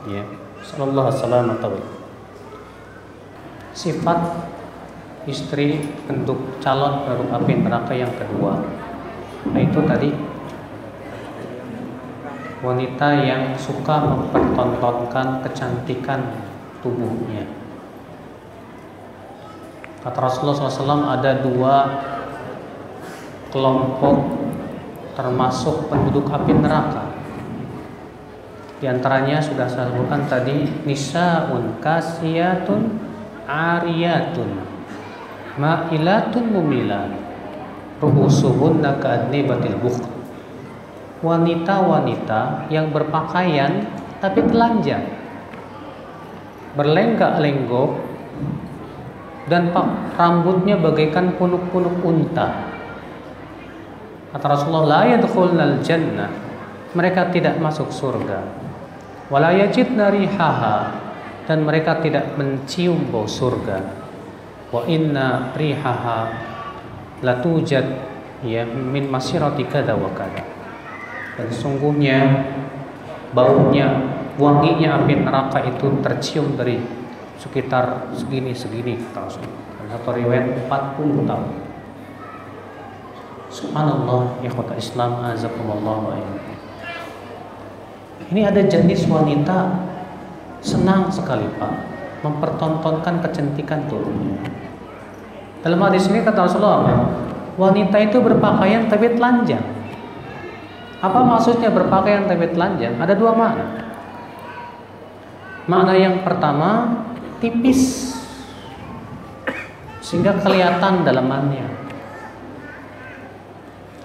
Ya, sallallahu alaihi wasallam. Sifat istri untuk calon penduduk api neraka yang kedua, yaitu tadi wanita yang suka mempertontonkan kecantikan tubuhnya. Kata Rasulullah SAW, ada 2 kelompok termasuk penduduk api neraka. Di antaranya sudah saya sebutkan tadi, nisaun kasiyatun ariyatun ma'ilatun mumilat ruhusuhunna ka'adnibatil bukh. Wanita-wanita yang berpakaian tapi telanjang, berlenggak-lenggok, dan rambutnya bagaikan punuk-punuk unta. Kata Rasulullah, la yadkhulnal jannah, mereka tidak masuk surga. Wala yajidna rihaha, dan mereka tidak mencium bau surga. Wa inna rihaha latujad ya min masirati kada wa kada. Dan sungguhnya baunya, wanginya api neraka itu tercium dari sekitar segini-segini, kata Rasulullah. Atau riwayat 40 tahun. Subhanallah, ikhwata Islam azakumullah wa iyyakum. Ini ada jenis wanita senang sekali, Pak, mempertontonkan kecantikan tubuhnya. Dalam hadis ini kata Rasulullah apa? Wanita itu berpakaian tapi telanjang. Apa maksudnya berpakaian tapi telanjang? Ada 2 makna. Makna yang pertama, tipis sehingga kelihatan dalamannya.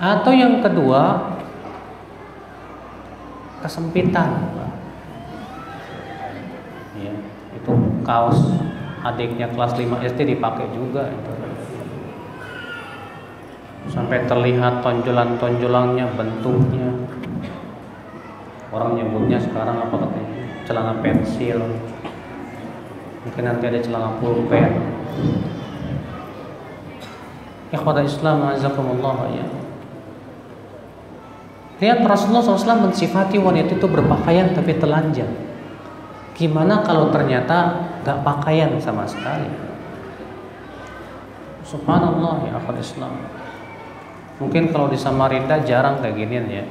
Atau yang kedua, kesempitan. Ya, itu kaos adiknya kelas 5 SD dipakai juga itu. Sampai terlihat tonjolan-tonjolannya, bentuknya. Orang nyebutnya sekarang apa katanya? Celana pensil. Mungkin nanti ada celana pulpen. Ikhwatul Islam azakumullah ya. Lihat Rasulullah SAW mensifati wanita itu berpakaian tapi telanjang. Gimana kalau ternyata gak pakaian sama sekali? Subhanallah ya akhwat Islam. Mungkin kalau di Samarinda jarang kayak ginian ya.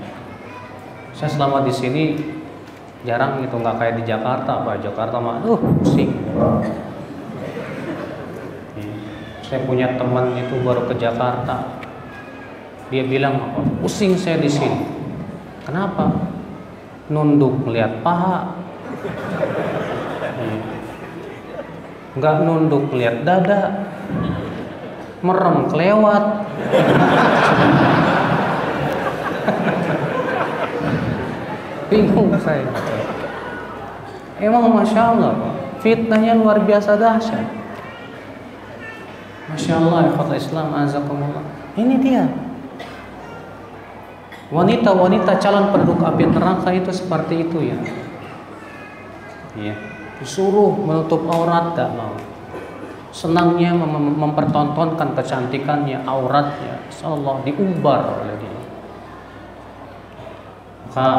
Saya selama di sini jarang gitu, nggak kayak di Jakarta. Pak Jakarta mah, pusing. Saya punya teman itu baru ke Jakarta. Dia bilang apa? Pusing saya di sini. Kenapa? Nunduk melihat paha. Nggak nunduk melihat dada. Merem kelewat. Bingung saya. Emang Masya Allah, fitnahnya luar biasa dahsyat. Masya Allah, ikhwatul Islam azakumullah. Ini dia. Wanita-wanita calon penduduk api neraka itu seperti itu ya. Ya, disuruh menutup aurat tak mau. Senangnya mempertontonkan kecantikannya, auratnya, insyaallah diumbar oleh dia. Maka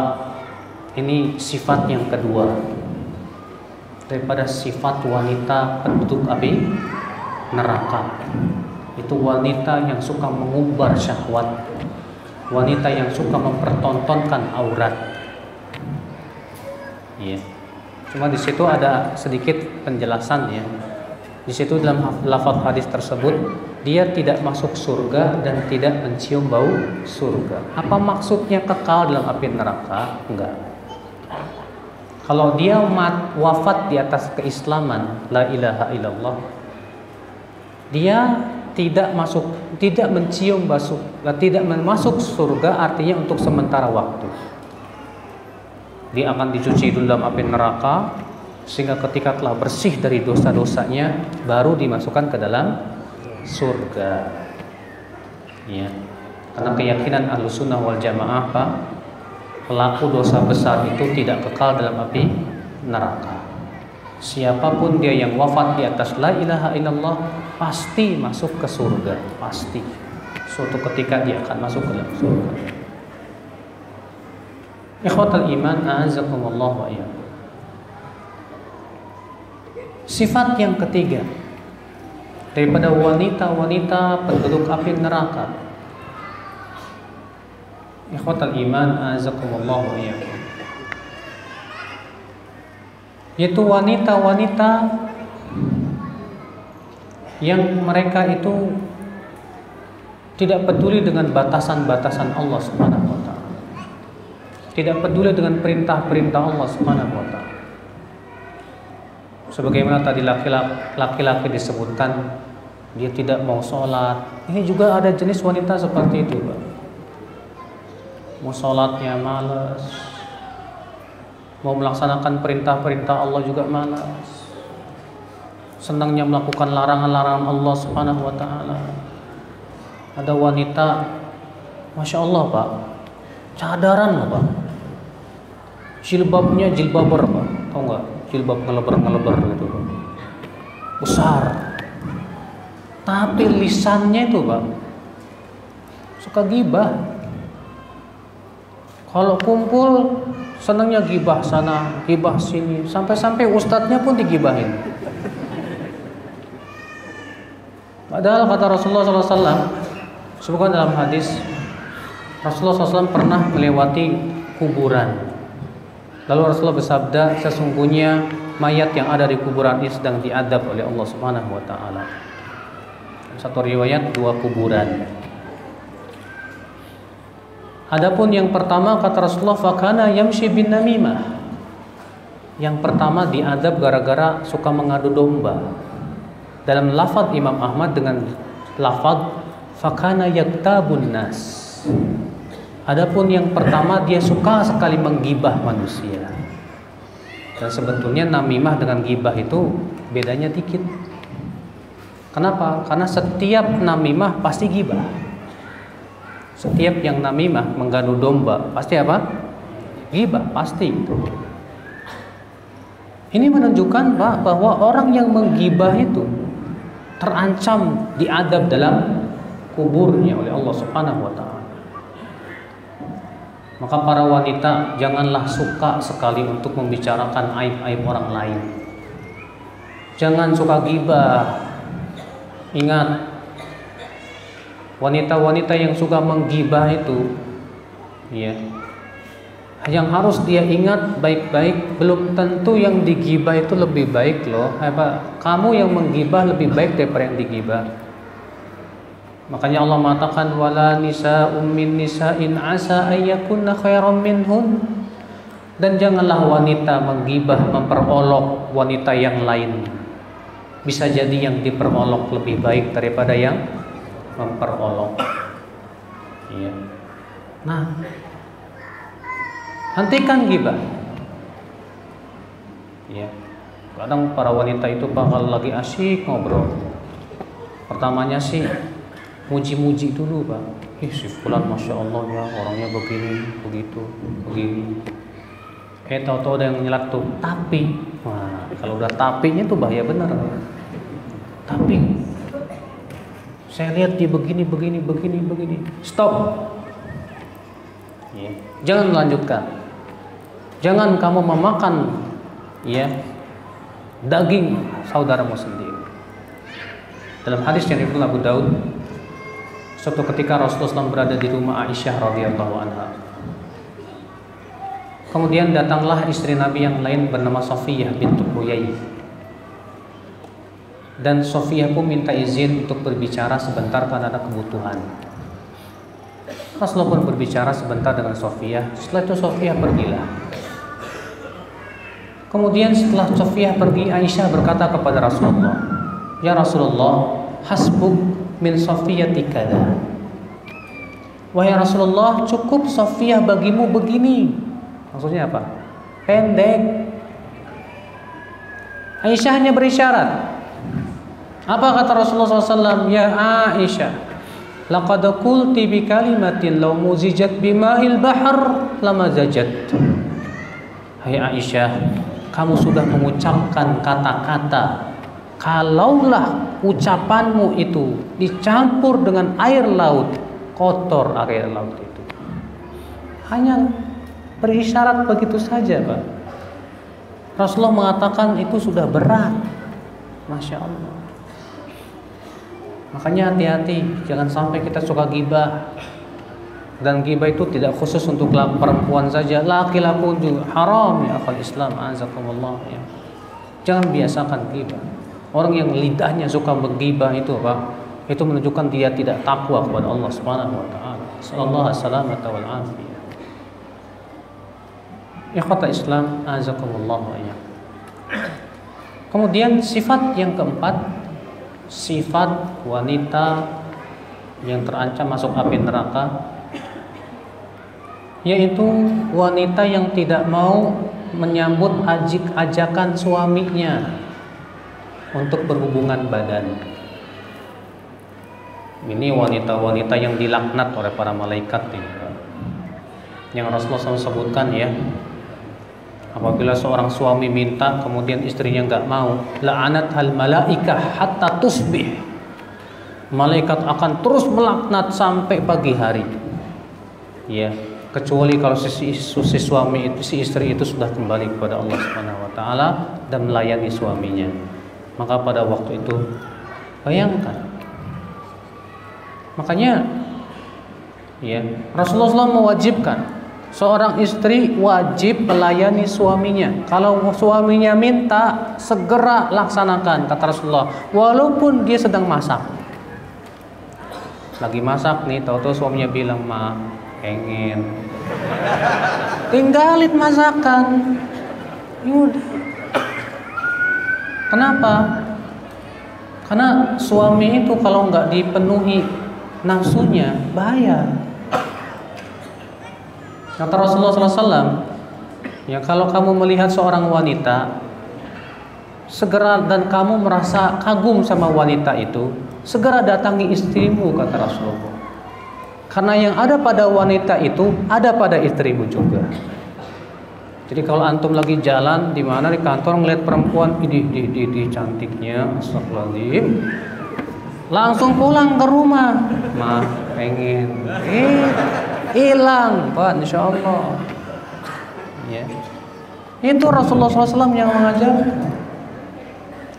ini sifat yang kedua daripada sifat wanita penduduk api neraka itu wanita yang suka mengubar syahwat, wanita yang suka mempertontonkan aurat. Ya. Cuma di situ ada sedikit penjelasan ya. Di situ dalam lafaz hadis tersebut dia tidak masuk surga dan tidak mencium bau surga. Apa maksudnya kekal dalam api neraka? Enggak. Kalau dia wafat di atas keislaman, la ilaha illallah, dia tidak mencium bau, tidak masuk surga, artinya untuk sementara waktu. Dia akan dicuci dulu dalam api neraka sehingga ketika telah bersih dari dosa-dosanya baru dimasukkan ke dalam surga. Ya. Karena keyakinan Ahlussunnah wal Jamaah Pak, pelaku dosa besar itu tidak kekal dalam api neraka. Siapapun dia yang wafat di atas la ilaha illallah pasti masuk ke surga, pasti. Suatu ketika dia akan masuk ke dalam surga. Ikhwatal iman, a'azzakumullah wa iyyakum. Sifat yang ketiga daripada wanita-wanita penduduk api neraka, ikhwatal iman, a'azzakumullah wa iyyakum, yaitu wanita-wanita yang mereka itu tidak peduli dengan batasan-batasan Allah Subhanahu wa taala. Tidak peduli dengan perintah-perintah Allah Subhanahu wa taala. Sebagaimana tadi laki-laki disebutkan dia tidak mau sholat. Ini juga ada jenis wanita seperti itu, Pak. Mau sholatnya malas, mau melaksanakan perintah-perintah Allah juga malas, senangnya melakukan larangan-larangan Allah Subhanahu wa taala. Ada wanita, Masya Allah Pak, cadaran loh Pak, jilbabnya jilbaber Pak, tau nggak? Jilbab ngeleber gitu Pak, besar. Tapi lisannya itu Pak suka gibah. Kalau kumpul senangnya gibah sana, gibah sini, sampai ustadznya pun digibahin. Padahal kata Rasulullah SAW, sebutkan dalam hadis, Rasulullah SAW pernah melewati kuburan. Lalu Rasulullah bersabda, sesungguhnya mayat yang ada di kuburan ini sedang diadab oleh Allah Subhanahu wa taala. Satu riwayat 2 kuburan. Adapun yang pertama kata Rasulullah, fakana yamshi bin namimah. Yang pertama diadab gara-gara suka mengadu domba. Dalam lafaz Imam Ahmad dengan lafaz fakana yaktabun nas. Adapun yang pertama dia suka sekali menggibah manusia. Dan sebetulnya namimah dengan gibah itu bedanya dikit. Kenapa? Karena setiap namimah pasti gibah. Setiap yang namimah mengganu domba pasti apa? Gibah, pasti. Ini menunjukkan Pak bahwa orang yang menggibah itu terancam diadab dalam kuburnya oleh Allah Subhanahu wa taala. Maka para wanita janganlah suka sekali untuk membicarakan aib-aib orang lain. Jangan suka gibah. Ingat, wanita-wanita yang suka menggibah itu, ya, yang harus dia ingat baik-baik, belum tentu yang digibah itu lebih baik loh. Kamu yang menggibah lebih baik daripada yang digibah. Makanya Allah mengatakan wala nisa'um min nisa'in asa ayyakunna khairam minhun. Dan janganlah wanita menggibah, memperolok wanita yang lain. Bisa jadi yang diperolok lebih baik daripada yang memperolok. Iya. Nah, hentikan gibah. Ya. Kadang para wanita itu bakal lagi asyik ngobrol. Pertamanya sih muji-muji dulu Pak. Si fulan Masya Allah ya, orangnya begini, begitu, begini. Tahu-tahu ada yang nyelak tuh tapi. Wah, kalau udah tapinya tuh bahaya benar. Tapi saya lihat dia begini. Stop. Ya. Jangan lanjutkan. Jangan kamu memakan ya daging saudaramu sendiri. Dalam hadis yang diriwayatkan Abu Daud, suatu ketika Rasulullah SAW berada di rumah Aisyah radhiyallahu anha. Kemudian datanglah istri Nabi yang lain bernama Safiyah bintu Huyai. Dan Safiyah pun minta izin untuk berbicara sebentar karena ada kebutuhan. Rasulullah pun berbicara sebentar dengan Safiyah. Setelah itu Safiyah pergilah. Kemudian setelah Safiyah pergi, Aisyah berkata kepada Rasulullah, "Ya Rasulullah, hasbuk min Safiyati kada." Wahai Rasulullah, cukup Safiyah bagimu begini. Maksudnya apa? Pendek. Aisyah hanya berisyarat. Apa kata Rasulullah SAW? "Ya Aisyah, laqad qulti bi kalimatin law muzijat bima'il bahr lamazajat." Hai Aisyah, kamu sudah mengucapkan kata-kata, kalaulah ucapanmu itu dicampur dengan air laut, kotor air laut itu. Hanya berisyarat begitu saja, Pak. Rasulullah mengatakan itu sudah berat. Masya Allah. Makanya hati-hati, jangan sampai kita suka gibah. Dan ghibah itu tidak khusus untuk perempuan saja, laki-laki pun juga haram ya akal Islam, azakumullah ya. Jangan biasakan ghibah. Orang yang lidahnya suka berghibah itu Pak, itu menunjukkan dia tidak takwa kepada Allah Subhanahu wa taala. Sallallahu alaihi wal afiyah. Ikhwata Islam, azakumullah ya. Kemudian sifat yang keempat, sifat wanita yang terancam masuk api neraka, yaitu wanita yang tidak mau menyambut ajakan suaminya untuk berhubungan badan. Ini wanita-wanita yang dilaknat oleh para malaikat ini, yang Rasulullah SAW sebutkan ya. Apabila seorang suami minta kemudian istrinya enggak mau, la'anat hal malaikah hatta tusbih. Malaikat akan terus melaknat sampai pagi hari. Ya, kecuali kalau si suami itu, si istri itu sudah kembali kepada Allah Subhanahu wa taala dan melayani suaminya. Maka pada waktu itu bayangkan. Makanya ya, Rasulullah SAW mewajibkan seorang istri wajib melayani suaminya. Kalau suaminya minta, segera laksanakan, kata Rasulullah, walaupun dia sedang masak. Lagi masak nih, tahu-tahu suaminya bilang, "Ma, pengen." Tinggalin masakan. Yaudah. Kenapa? Karena suami itu kalau nggak dipenuhi nafsunya bahaya. Kata Rasulullah SAW, ya kalau kamu melihat seorang wanita, segera dan kamu merasa kagum sama wanita itu, segera datangi istrimu, kata Rasulullah. Karena yang ada pada wanita itu ada pada istrimu juga. Jadi kalau antum lagi jalan di mana di kantor ngeliat perempuan ini cantiknya, astagfirullahaladzim, langsung pulang ke rumah, "Ma, pengen." Hilang, Pak, insya Allah. Ya. Itu Rasulullah SAW yang mengajarkan.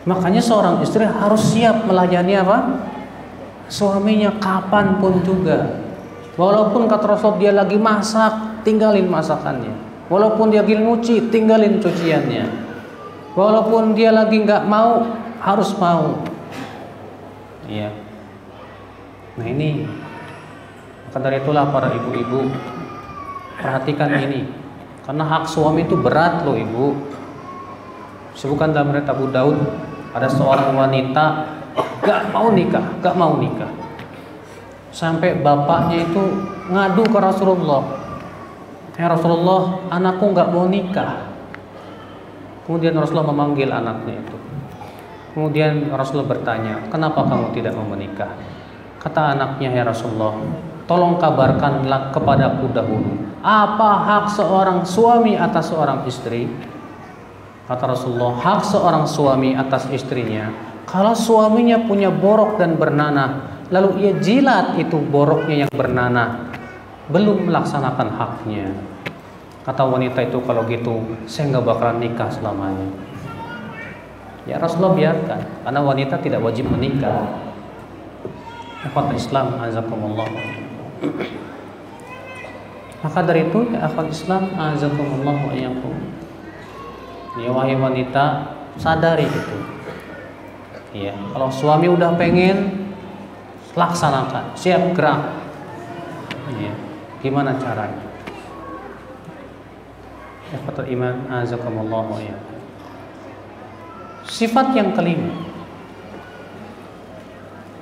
Makanya seorang istri harus siap melayani apa? Suaminya kapanpun juga. Walaupun kata Rasul dia lagi masak, tinggalin masakannya. Walaupun dia lagi nyuci, tinggalin cuciannya. Walaupun dia lagi nggak mau, harus mau. Iya. Nah ini, maka dari itulah para ibu-ibu perhatikan ini, karena hak suami itu berat loh ibu. Sebutkan dalam riwayat Abu Daud, ada seorang wanita gak mau nikah, sampai bapaknya itu ngadu ke Rasulullah, "Ya Rasulullah, anakku gak mau nikah." Kemudian Rasulullah memanggil anaknya itu. Kemudian Rasulullah bertanya, "Kenapa kamu tidak mau menikah?" Kata anaknya, "Ya Rasulullah, tolong kabarkanlah kepadaku dahulu, apa hak seorang suami atas seorang istri?" Kata Rasulullah, hak seorang suami atas istrinya, kalau suaminya punya borok dan bernanah, lalu ia jilat itu boroknya yang bernanah, belum melaksanakan haknya. Kata wanita itu, "Kalau gitu saya nggak bakalan nikah selamanya." Ya Rasulullah biarkan, karena wanita tidak wajib menikah. Ikhwat Islam azakumullah. Maka dari itu ya ikhwat Islam azakumullah wa iyyakum. Ya wahai wanita, sadari itu. Ya, kalau suami udah pengen, laksanakan, siap gerak. Ya, gimana caranya? Ikhwatul iman azakumullah wa iyyakum. Sifat yang kelima,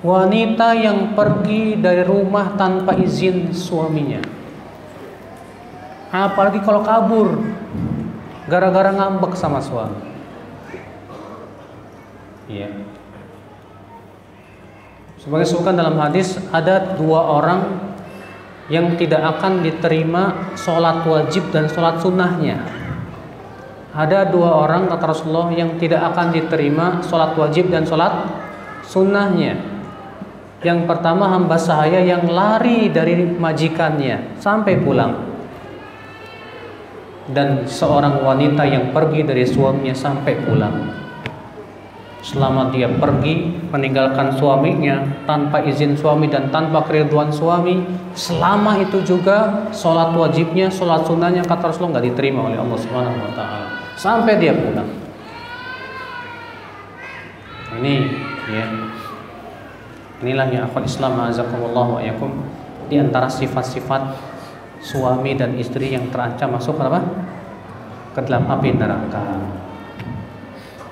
wanita yang pergi dari rumah tanpa izin suaminya, apalagi kalau kabur gara-gara ngambek sama suami. Iya. Sebagai sebutkan dalam hadis, ada dua orang yang tidak akan diterima sholat wajib dan sholat sunnahnya. Ada dua orang kata Rasulullah yang tidak akan diterima sholat wajib dan sholat sunnahnya. Yang pertama, hamba sahaya yang lari dari majikannya sampai pulang, dan seorang wanita yang pergi dari suaminya sampai pulang. Selama dia pergi meninggalkan suaminya tanpa izin suami dan tanpa keriduan suami, selama itu juga sholat wajibnya, sholat sunnahnya kata Rasulullah nggak diterima oleh Allah Subhanahu Wa Taala sampai dia pulang. Ini ya, inilah ya akhwat Islam azakumullah wa iyyakum, di antara sifat-sifat suami dan istri yang terancam masuk apa? Ke dalam api neraka.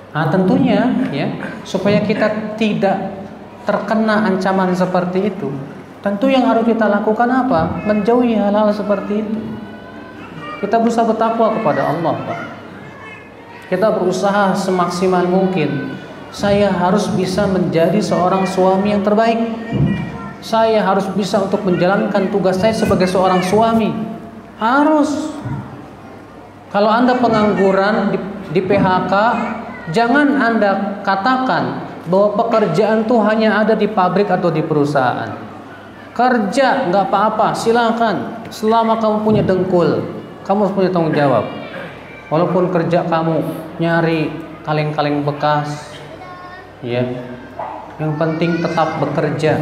Nah, tentunya ya, supaya kita tidak terkena ancaman seperti itu, tentu yang harus kita lakukan apa? Menjauhi hal-hal seperti itu. Kita berusaha bertakwa kepada Allah, Pak. Kita berusaha semaksimal mungkin. Saya harus bisa menjadi seorang suami yang terbaik. Saya harus bisa untuk menjalankan tugas saya sebagai seorang suami. Harus. Kalau Anda pengangguran di PHK, jangan Anda katakan bahwa pekerjaan itu hanya ada di pabrik atau di perusahaan. Kerja nggak apa-apa, silakan. Selama kamu punya dengkul, kamu harus punya tanggung jawab. Walaupun kerja kamu nyari kaleng-kaleng bekas, ya, yang penting tetap bekerja,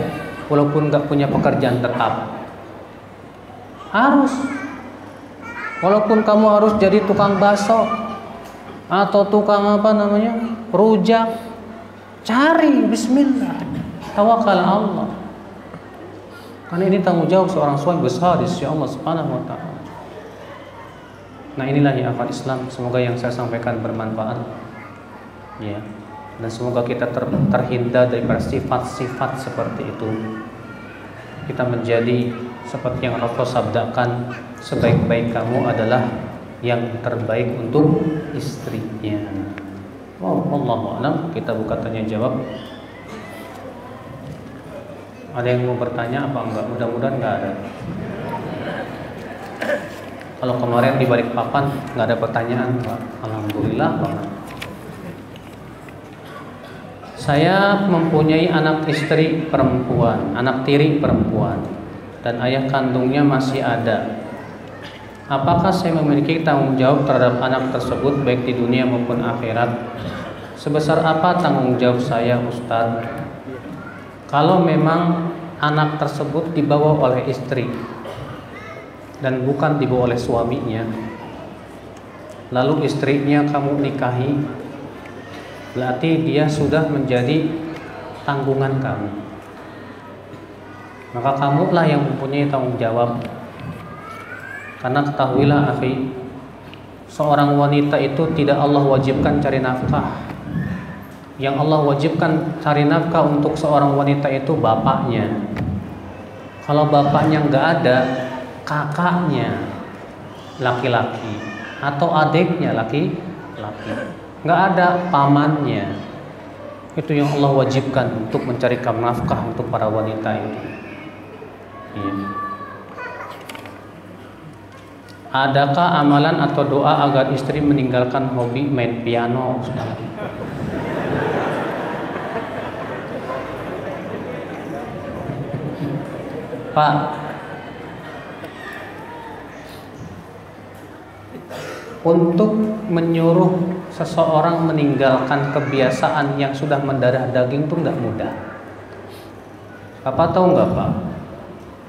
walaupun nggak punya pekerjaan tetap. Harus. Walaupun kamu harus jadi tukang bakso atau tukang rujak, cari, bismillah, tawakal Allah. Karena ini tanggung jawab seorang suami besar di sisi Allah Subhanahu Wa Taala. Nah, inilah ya akhwat Islam, semoga yang saya sampaikan bermanfaat. Ya. Dan semoga kita terhindar dari sifat-sifat seperti itu. Kita menjadi seperti yang Rasul sabdakan, sebaik-baik kamu adalah yang terbaik untuk istrinya. Wallahu a'lam. Kita buka tanya jawab. Ada yang mau bertanya apa enggak? Mudah-mudahan enggak ada. Kalau kemarin di balik papan enggak ada pertanyaan, Pak. Alhamdulillah, Pak. Saya mempunyai anak istri perempuan, anak tiri perempuan, dan ayah kandungnya masih ada. Apakah saya memiliki tanggung jawab terhadap anak tersebut baik di dunia maupun akhirat? Sebesar apa tanggung jawab saya, Ustaz? Kalau memang anak tersebut dibawa oleh istri dan bukan dibawa oleh suaminya, lalu istrinya kamu nikahi, berarti dia sudah menjadi tanggungan kamu. Maka kamulah yang mempunyai tanggung jawab. Karena ketahuilah akhi, seorang wanita itu tidak Allah wajibkan cari nafkah. Yang Allah wajibkan cari nafkah untuk seorang wanita itu bapaknya. Kalau bapaknya nggak ada, kakaknya laki-laki atau adiknya laki-laki. Nggak ada, pamannya. Itu yang Allah wajibkan untuk mencarikan nafkah untuk para wanita itu. Ya. Adakah amalan atau doa agar istri meninggalkan hobi main piano? Pak, untuk menyuruh seseorang meninggalkan kebiasaan yang sudah mendarah daging itu nggak mudah. Bapak tahu nggak Pak?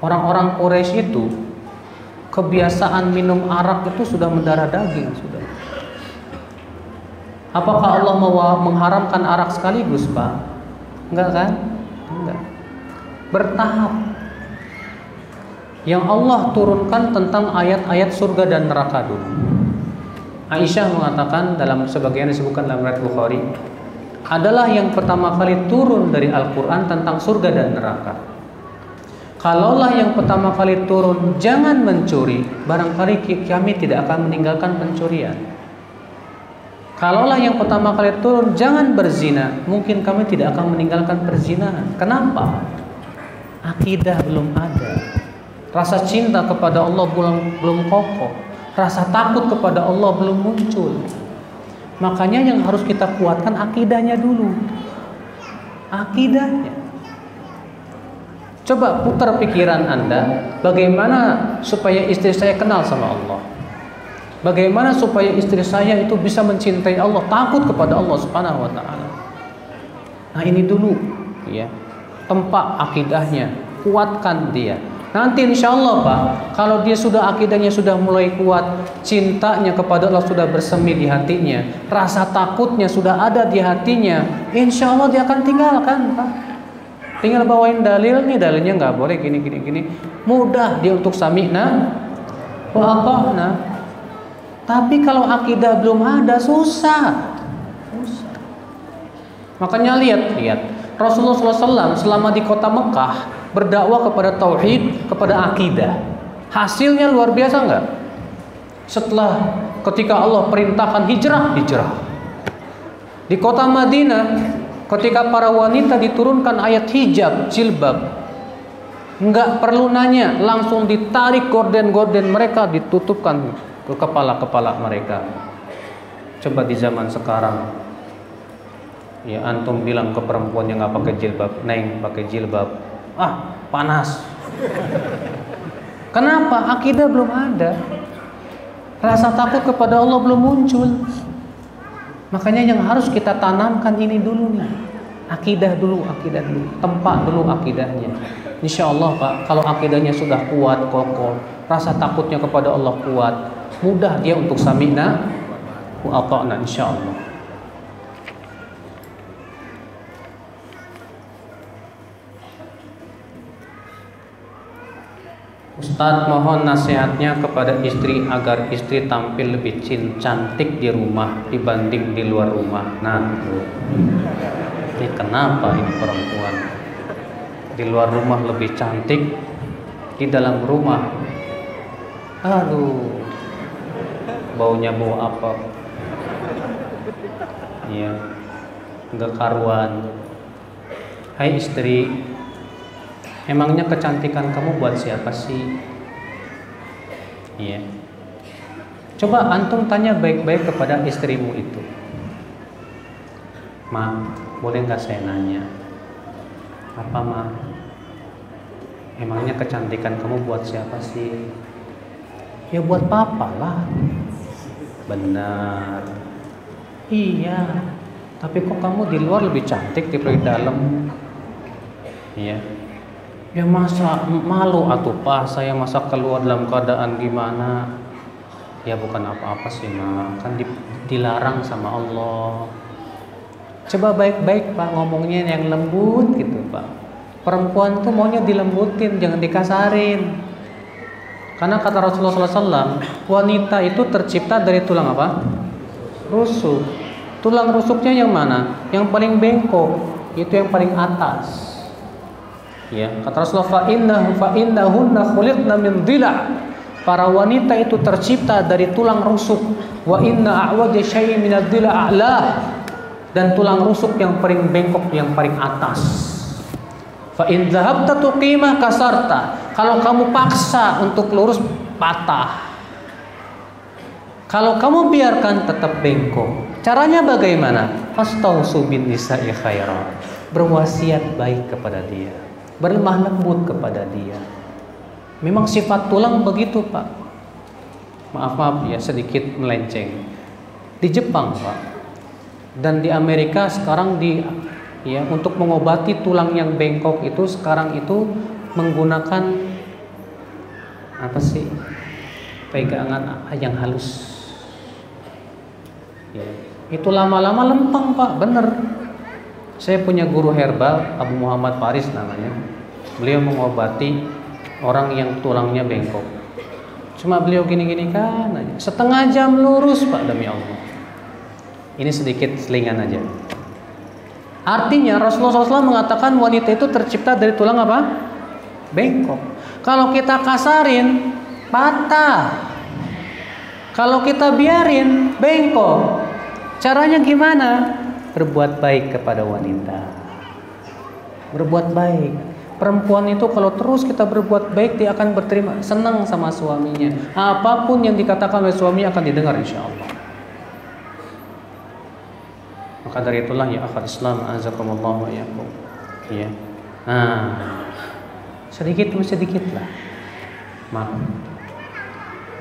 Orang-orang Quraisy itu kebiasaan minum arak itu sudah mendarah daging sudah. Apakah Allah mau mengharamkan arak sekaligus Pak? Enggak kan? Enggak. Bertahap. Yang Allah turunkan tentang ayat-ayat surga dan neraka dulu. Aisyah mengatakan dalam sebagian disebutkan dalam riwayat Bukhari, adalah yang pertama kali turun dari Al-Quran tentang surga dan neraka. Kalaulah yang pertama kali turun jangan mencuri, barangkali kami tidak akan meninggalkan pencurian. Kalaulah yang pertama kali turun jangan berzina, mungkin kami tidak akan meninggalkan perzinahan. Kenapa? Akidah belum ada. Rasa cinta kepada Allah belum kokoh. Rasa takut kepada Allah belum muncul. Makanya yang harus kita kuatkan akidahnya dulu. Akidahnya. Coba putar pikiran Anda, bagaimana supaya istri saya kenal sama Allah? Bagaimana supaya istri saya itu bisa mencintai Allah, takut kepada Allah Subhanahu wa taala? Nah, ini dulu ya. Tempat akidahnya, kuatkan dia. Nanti insya Allah Pak, kalau dia sudah akidahnya sudah mulai kuat, cintanya kepada Allah sudah bersemi di hatinya, rasa takutnya sudah ada di hatinya, insya Allah dia akan tinggalkan Pak. Tinggal bawain dalil, nih dalilnya nggak boleh gini. Mudah dia untuk sami'na wa ata'na. Tapi kalau akidah belum ada susah. Makanya lihat Rasulullah SAW selama di kota Mekah berdakwah kepada tauhid, kepada akidah. Hasilnya luar biasa enggak? Setelah ketika Allah perintahkan hijrah. Di kota Madinah ketika para wanita diturunkan ayat hijab, jilbab, enggak perlu nanya, langsung ditarik gorden-gorden mereka, ditutupkan ke kepala-kepala mereka. Coba di zaman sekarang, ya antum bilang ke perempuan yang nggak pakai jilbab, neng pakai jilbab, panas. Kenapa? Akidah belum ada, rasa takut kepada Allah belum muncul. Makanya yang harus kita tanamkan ini dulu nih, akidah dulu, tempat dulu akidahnya. Insya Allah Pak, kalau akidahnya sudah kuat, kokoh, rasa takutnya kepada Allah kuat, mudah dia untuk sami'na wa ata'na insya Allah. Ustadz, mohon nasihatnya kepada istri agar istri tampil lebih cantik di rumah dibanding di luar rumah. Nah, ini kenapa ini perempuan di luar rumah lebih cantik, di dalam rumah, aduh, baunya bau apa? Iya, nggak karuan. Hai istri, emangnya kecantikan kamu buat siapa sih? Iya. Coba antum tanya baik-baik kepada istrimu itu. Ma, boleh nggak saya nanya? Apa Ma? Emangnya kecantikan kamu buat siapa sih? Ya buat papa lah. Benar. Iya. Tapi kok kamu di luar lebih cantik daripada di dalam? Iya. Ya masa malu atuh Pak, saya masa keluar dalam keadaan gimana? Ya bukan apa-apa sih Ma, kan dilarang sama Allah. Coba baik-baik Pak ngomongnya yang lembut gitu Pak. Perempuan tuh maunya dilembutin, jangan dikasarin. Karena kata Rasulullah SAW, wanita itu tercipta dari tulang apa? Rusuk. Tulang rusuknya yang mana? Yang paling bengkok, itu yang paling atas. Ya, kata Rasulullah, fa innahunna khuliqna min dhila'. Para wanita itu tercipta dari tulang rusuk. Wa inna a'waja syai'in min ad-dhila' a'lah. Dan tulang rusuk yang paling bengkok yang paling atas. Fa in dhahabta tuqimah kasarta. Kalau kamu paksa untuk lurus, patah. Kalau kamu biarkan tetap bengkok. Caranya bagaimana? Fastausu bin nisa'i khairan. Berwasiat baik kepada dia, berlemah lembut kepada dia. Memang sifat tulang begitu Pak. Maaf ya sedikit melenceng. Di Jepang Pak, dan di Amerika sekarang ya, untuk mengobati tulang yang bengkok itu sekarang itu menggunakan apa sih, pegangan yang halus ya. Itu lama-lama lempeng Pak, bener. Saya punya guru herbal, Abu Muhammad Faris namanya. Beliau mengobati orang yang tulangnya bengkok. Cuma beliau gini-gini kan aja, setengah jam lurus Pak, demi Allah. Ini sedikit selingan aja. Artinya Rasulullah SAW mengatakan wanita itu tercipta dari tulang apa? Bengkok. Kalau kita kasarin, patah. Kalau kita biarin, bengkok. Caranya gimana? Berbuat baik kepada wanita. Berbuat baik. Perempuan itu kalau terus kita berbuat baik, dia akan berterima, senang sama suaminya. Apapun yang dikatakan oleh suami akan didengar insya Allah. Maka dari itulah ya akhwat Islam, azakumullah wa iyyakum. Ya. Nah, sedikit demi sedikit lah.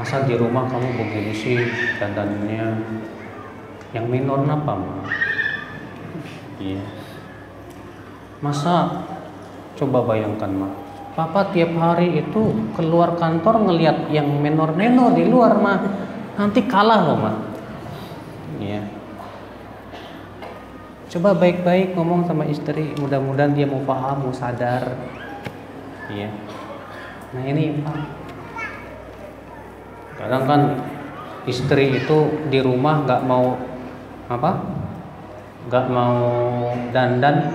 Masa di rumah kamu begini sih dandannya? Yang minor apa, Ma? Iya. Masa coba bayangkan, Ma. Papa tiap hari itu keluar kantor ngelihat yang menor-menor di luar, Ma. Nanti kalah loh, Ma. Iya. Coba baik-baik ngomong sama istri, mudah-mudahan dia mau paham, mau sadar. Iya. Nah ini Pak, kadang kan istri itu di rumah nggak mau dandan,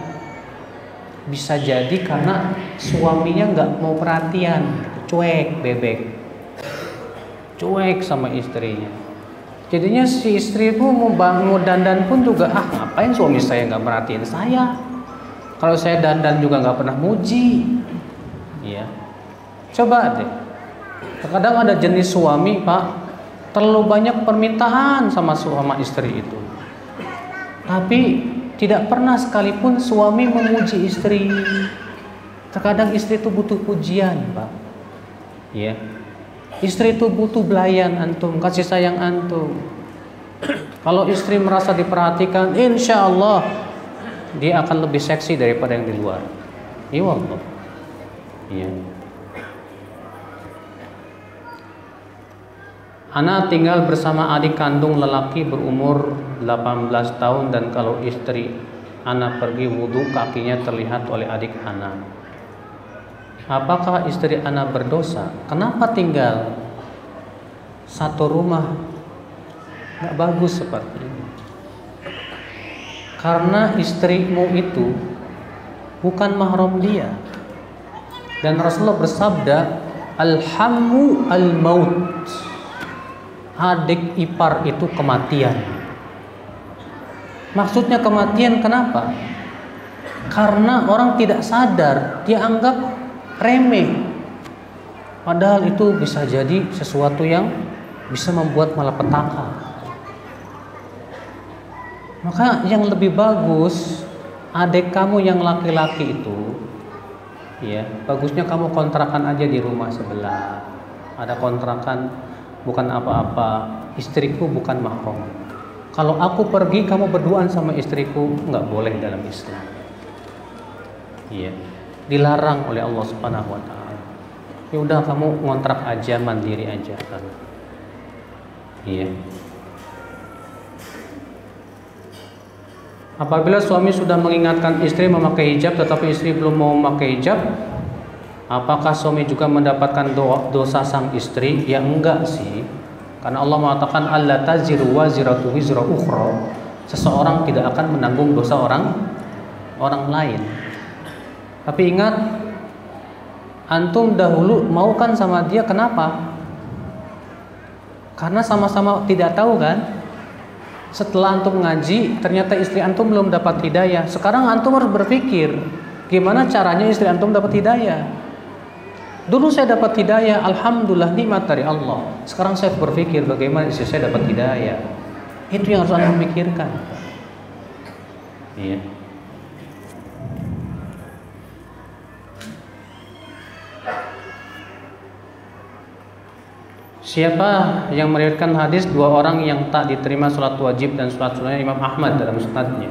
bisa jadi karena suaminya nggak mau perhatian, cuek sama istrinya. Jadinya si istri itu mau dandan pun juga, ngapain suami saya nggak merhatiin saya? Kalau saya dandan juga nggak pernah muji. Iya. Coba deh. Terkadang ada jenis suami Pak, terlalu banyak permintaan sama istri itu. Tapi tidak pernah sekalipun suami memuji istri. Terkadang istri itu butuh pujian Pak. Iya. Istri itu butuh belayan antum, kasih sayang antum. Kalau istri merasa diperhatikan, insya Allah dia akan lebih seksi daripada yang di luar. Iya Allah. Iya. Ana tinggal bersama adik kandung lelaki berumur 18 tahun dan kalau istri Ana pergi wudhu, kakinya terlihat oleh adik Ana. Apakah istri Ana berdosa? Kenapa tinggal satu rumah? Gak bagus seperti ini. Karena istrimu itu bukan mahram dia. Dan Rasulullah bersabda, Alhammu al-maut. Adik ipar itu kematian. Maksudnya kematian kenapa? Karena orang tidak sadar, dia anggap remeh. Padahal itu bisa jadi sesuatu yang bisa membuat malapetaka. Maka yang lebih bagus, adik kamu yang laki-laki itu, ya, bagusnya kamu kontrakan aja di rumah sebelah. Ada kontrakan, bukan apa-apa. Istriku bukan mahram. Kalau aku pergi, kamu berduaan sama istriku, nggak boleh dalam Islam. Iya. Dilarang oleh Allah Subhanahu wa taala. Ya udah kamu ngontrak aja, mandiri aja kan. Iya. Apabila suami sudah mengingatkan istri memakai hijab tetapi istri belum mau memakai hijab, apakah suami juga mendapatkan dosa sang istri? Ya enggak sih. Karena Allah mengatakan alla taziru waziratu wizra ukhra. Seseorang tidak akan menanggung dosa orang lain. Tapi ingat, antum dahulu mau kan sama dia, kenapa? Karena sama-sama tidak tahu kan. Setelah antum ngaji, ternyata istri antum belum dapat hidayah. Sekarang antum harus berpikir, gimana caranya istri antum dapat hidayah. Dulu saya dapat hidayah, alhamdulillah, nikmat dari Allah. Sekarang saya berpikir bagaimana istri saya dapat hidayah. Itu yang harus antum pikirkan. Iya. Siapa yang meriwayatkan hadis dua orang yang tak diterima sholat wajib dan sholat sunnah Imam Ahmad dalam musnadnya?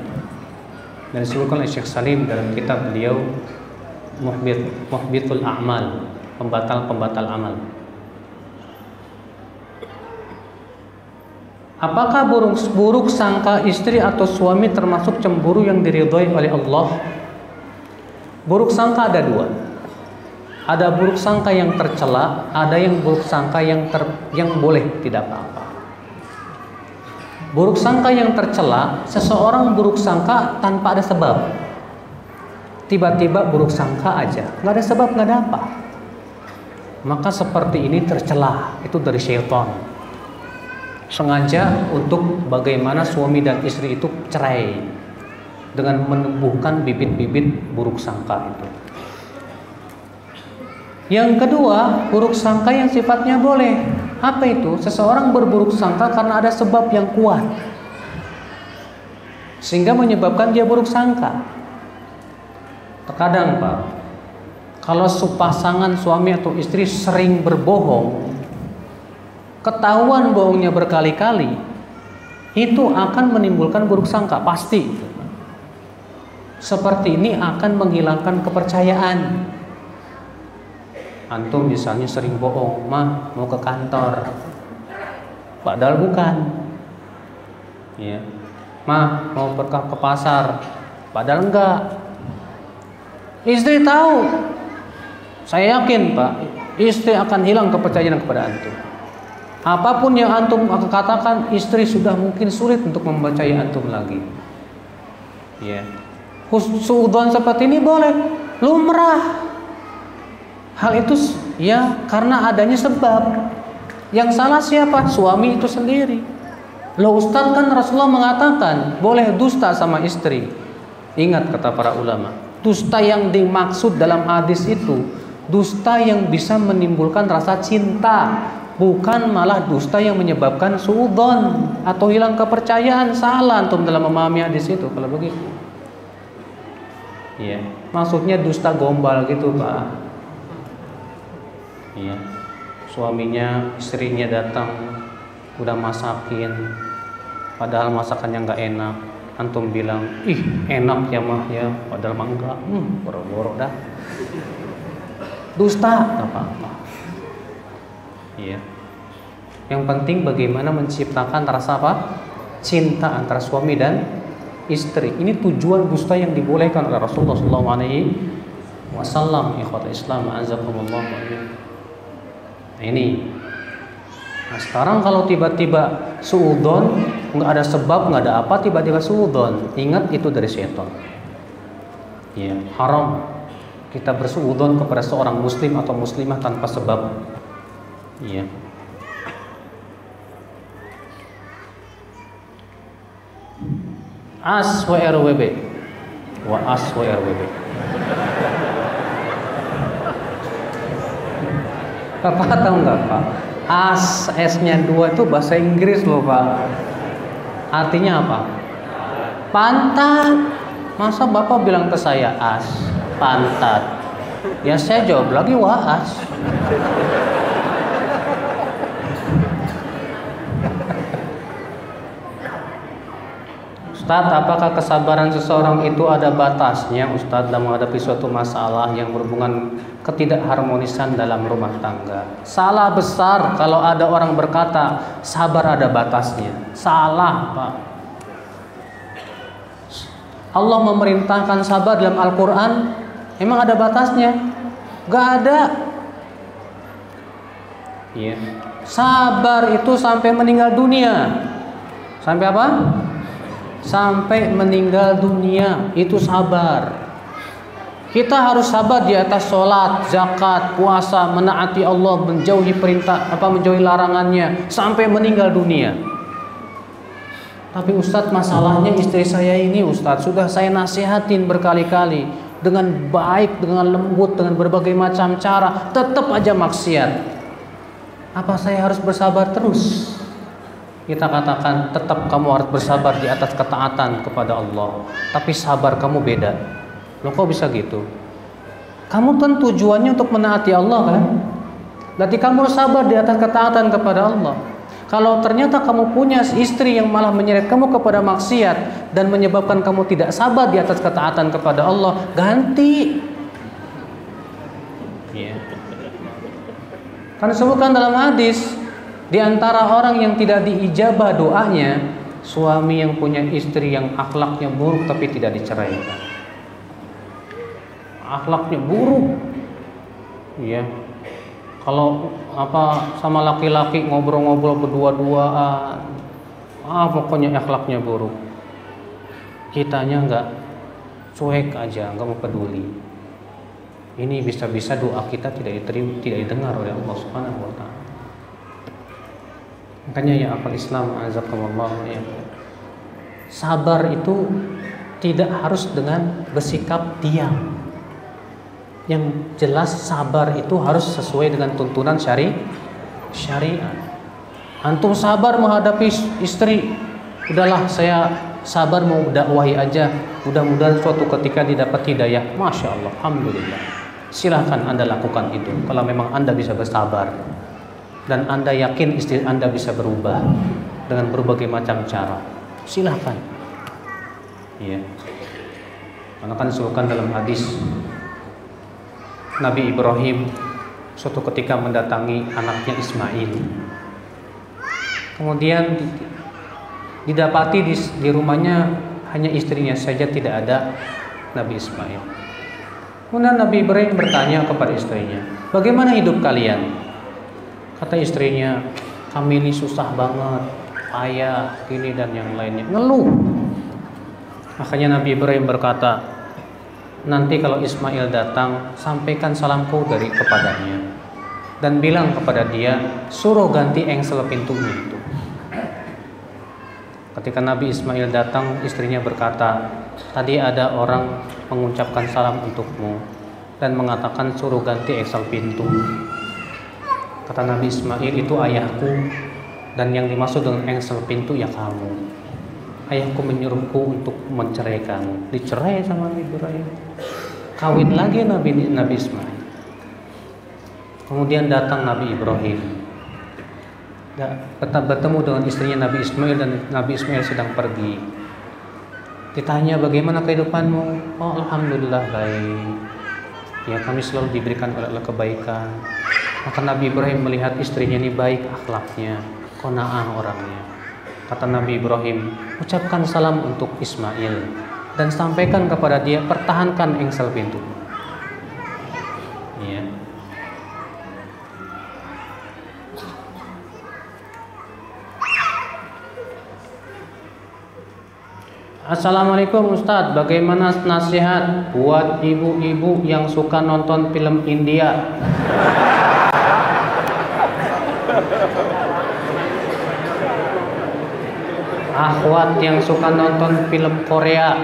dan disebutkan oleh Syekh Salim dalam kitab beliau Muhbitul A'mal, pembatal amal. Apakah buruk sangka istri atau suami termasuk cemburu yang diridhoi oleh Allah? Buruk sangka ada dua. Ada buruk sangka yang tercela, ada yang buruk sangka yang boleh tidak apa-apa. Buruk sangka yang tercela, seseorang buruk sangka tanpa ada sebab. Tiba-tiba buruk sangka aja, nggak ada sebab, nggak ada apa. Maka seperti ini tercela, itu dari syaitan. Sengaja untuk bagaimana suami dan istri itu cerai dengan menumbuhkan bibit-bibit buruk sangka itu. Yang kedua, buruk sangka yang sifatnya boleh. Apa itu? Seseorang berburuk sangka karena ada sebab yang kuat, sehingga menyebabkan dia buruk sangka. Terkadang Pak, kalau pasangan suami atau istri sering berbohong, ketahuan bohongnya berkali-kali, itu akan menimbulkan buruk sangka, pasti. Seperti ini akan menghilangkan kepercayaan. Antum misalnya sering bohong, mah mau ke kantor, padahal bukan. Ya. Mah mau ke pasar, padahal enggak. Istri tahu. Saya yakin Pak, istri akan hilang kepercayaan kepada antum. Apapun yang antum katakan, istri sudah mungkin sulit untuk mempercayai antum lagi. Ya. Suudzon seperti ini boleh, lumrah. Hal itu ya karena adanya sebab. Yang salah siapa? Suami itu sendiri. Loh Ustaz, kan Rasulullah mengatakan boleh dusta sama istri. Ingat kata para ulama, dusta yang dimaksud dalam hadis itu dusta yang bisa menimbulkan rasa cinta, bukan malah dusta yang menyebabkan suudzon atau hilang kepercayaan. Salah antum dalam memahami hadis itu kalau begitu. Iya, maksudnya dusta gombal gitu Pak. Iya, suaminya, istrinya datang udah masakin, padahal masakannya nggak enak. Antum bilang, ih enak ya mah ya, padahal mah enggak. Boro-boro dah. Dusta, nggak apa-apa. Iya. Yang penting bagaimana menciptakan rasa apa? Cinta antara suami dan istri. Ini tujuan dusta yang dibolehkan oleh Rasulullah SAW. Ikhwatul Islam, azakumullah. Ini. Nah, sekarang kalau tiba-tiba suudzon, nggak ada sebab, nggak ada apa, tiba-tiba suudzon, ingat itu dari syaitan. Ya, haram kita bersuudzon kepada seorang muslim atau muslimah tanpa sebab. Ya. ASWRWB. Bapak tahu nggak Pak? S-nya 2 itu bahasa Inggris loh Pak. Artinya apa? Pantat. Masa Bapak bilang ke saya as, pantat? Ya saya jawab lagi waas. Ustadz, apakah kesabaran seseorang itu ada batasnya Ustadz dalam menghadapi suatu masalah yang berhubungan ketidakharmonisan dalam rumah tangga? Salah besar kalau ada orang berkata sabar ada batasnya. Salah Pak. Allah memerintahkan sabar dalam Al-Quran, emang ada batasnya? Gak ada. Ya. Sabar itu sampai meninggal dunia. Sampai apa? Sampai meninggal dunia, itu sabar. Kita harus sabar di atas sholat, zakat, puasa, menaati Allah, menjauhi perintah, menjauhi larangannya sampai meninggal dunia. Tapi Ustadz, masalahnya istri saya ini Ustadz, sudah saya nasihatin berkali-kali dengan baik, dengan lembut, dengan berbagai macam cara, tetap aja maksiat. Apa saya harus bersabar terus? Kita katakan tetap kamu harus bersabar di atas ketaatan kepada Allah, tapi sabar kamu beda. Loh kok bisa gitu? Kamu kan tujuannya untuk menaati Allah kan? Berarti kamu harus sabar di atas ketaatan kepada Allah. Kalau ternyata kamu punya istri yang malah menyeret kamu kepada maksiat dan menyebabkan kamu tidak sabar di atas ketaatan kepada Allah, ganti. Ya. Kan disebutkan dalam hadis, di antara orang yang tidak diijabah doanya, suami yang punya istri yang akhlaknya buruk tapi tidak diceraikan. Akhlaknya buruk. Ya. Kalau sama laki-laki ngobrol-ngobrol berdua-duaan, pokoknya akhlaknya buruk. Kitanya enggak, cuek aja, enggak mau peduli. Ini bisa-bisa doa kita tidak didengar oleh Allah Subhanahu wa taala. Makanya ya akal Islam azakumullah ya. Sabar itu tidak harus dengan bersikap diam. Yang jelas sabar itu harus sesuai dengan tuntunan syariat. Antum sabar menghadapi istri, udahlah saya sabar mau dakwahi aja. Mudah-mudahan suatu ketika didapat hidayah. Masya Allah, alhamdulillah. Silahkan Anda lakukan itu. Kalau memang Anda bisa bersabar dan Anda yakin istri Anda bisa berubah dengan berbagai macam cara, silahkan. Ya. Karena kan disebutkan dalam hadis, Nabi Ibrahim suatu ketika mendatangi anaknya Ismail. Kemudian didapati di rumahnya hanya istrinya saja, tidak ada Nabi Ismail. Kemudian Nabi Ibrahim bertanya kepada istrinya, bagaimana hidup kalian? Kata istrinya, kami ini susah banget, payah, ini dan yang lainnya, ngeluh. Makanya Nabi Ibrahim berkata, nanti kalau Ismail datang, sampaikan salamku kepadanya dan bilang kepada dia, suruh ganti engsel pintunya itu. Ketika Nabi Ismail datang, istrinya berkata, tadi ada orang mengucapkan salam untukmu dan mengatakan suruh ganti engsel pintu. Kata Nabi Ismail, itu ayahku, dan yang dimaksud dengan engsel pintu ya kamu. Ayahku menyuruhku untuk menceraikan. Dicerai sama Nabi Ibrahim. Kawin lagi Nabi Ismail. Kemudian datang Nabi Ibrahim. Bertemu dengan istrinya Nabi Ismail dan Nabi Ismail sedang pergi. Ditanya bagaimana kehidupanmu? Oh, alhamdulillah baik. Ya, kami selalu diberikan oleh Allah kebaikan. Maka Nabi Ibrahim melihat istrinya ini baik akhlaknya, qanaah orangnya. Kata Nabi Ibrahim, ucapkan salam untuk Ismail dan sampaikan kepada dia, pertahankan engsel pintu. Iya. Assalamualaikum Ustadz, bagaimana nasihat buat ibu-ibu yang suka nonton film India? Akhwat yang suka nonton film Korea,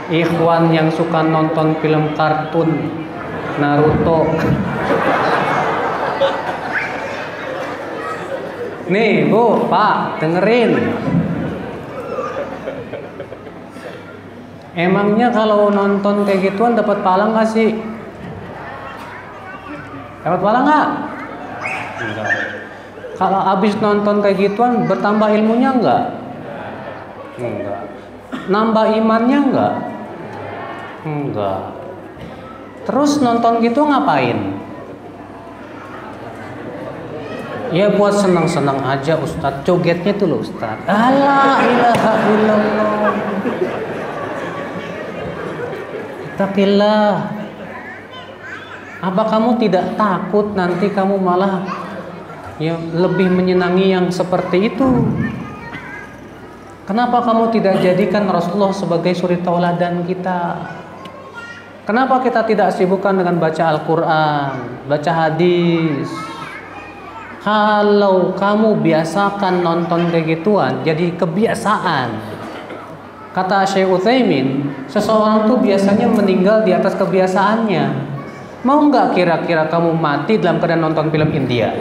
ikhwan yang suka nonton film kartun Naruto. Nih Bu, Pak, dengerin. Emangnya kalau nonton kayak gituan dapat pahala nggak sih? Dapat pahala nggak? Enggak. Kalau habis nonton kayak gituan bertambah ilmunya enggak? Enggak. Nambah imannya enggak? Enggak. Terus nonton gitu ngapain? Ya buat senang-senang aja Ustadz. Jogetnya tuh loh Ustadz. La ilaha illallah. Ittaqillah. Apa kamu tidak takut nanti kamu malah ya lebih menyenangi yang seperti itu? Kenapa kamu tidak jadikan Rasulullah sebagai suri tauladan kita? Kenapa kita tidak sibukkan dengan baca Al-Quran, baca hadis? Kalau kamu biasakan nonton kayak gituan, jadi kebiasaan. Kata Syekh Utsaimin, seseorang tuh biasanya meninggal di atas kebiasaannya. Mau nggak kira-kira kamu mati dalam keadaan nonton film India?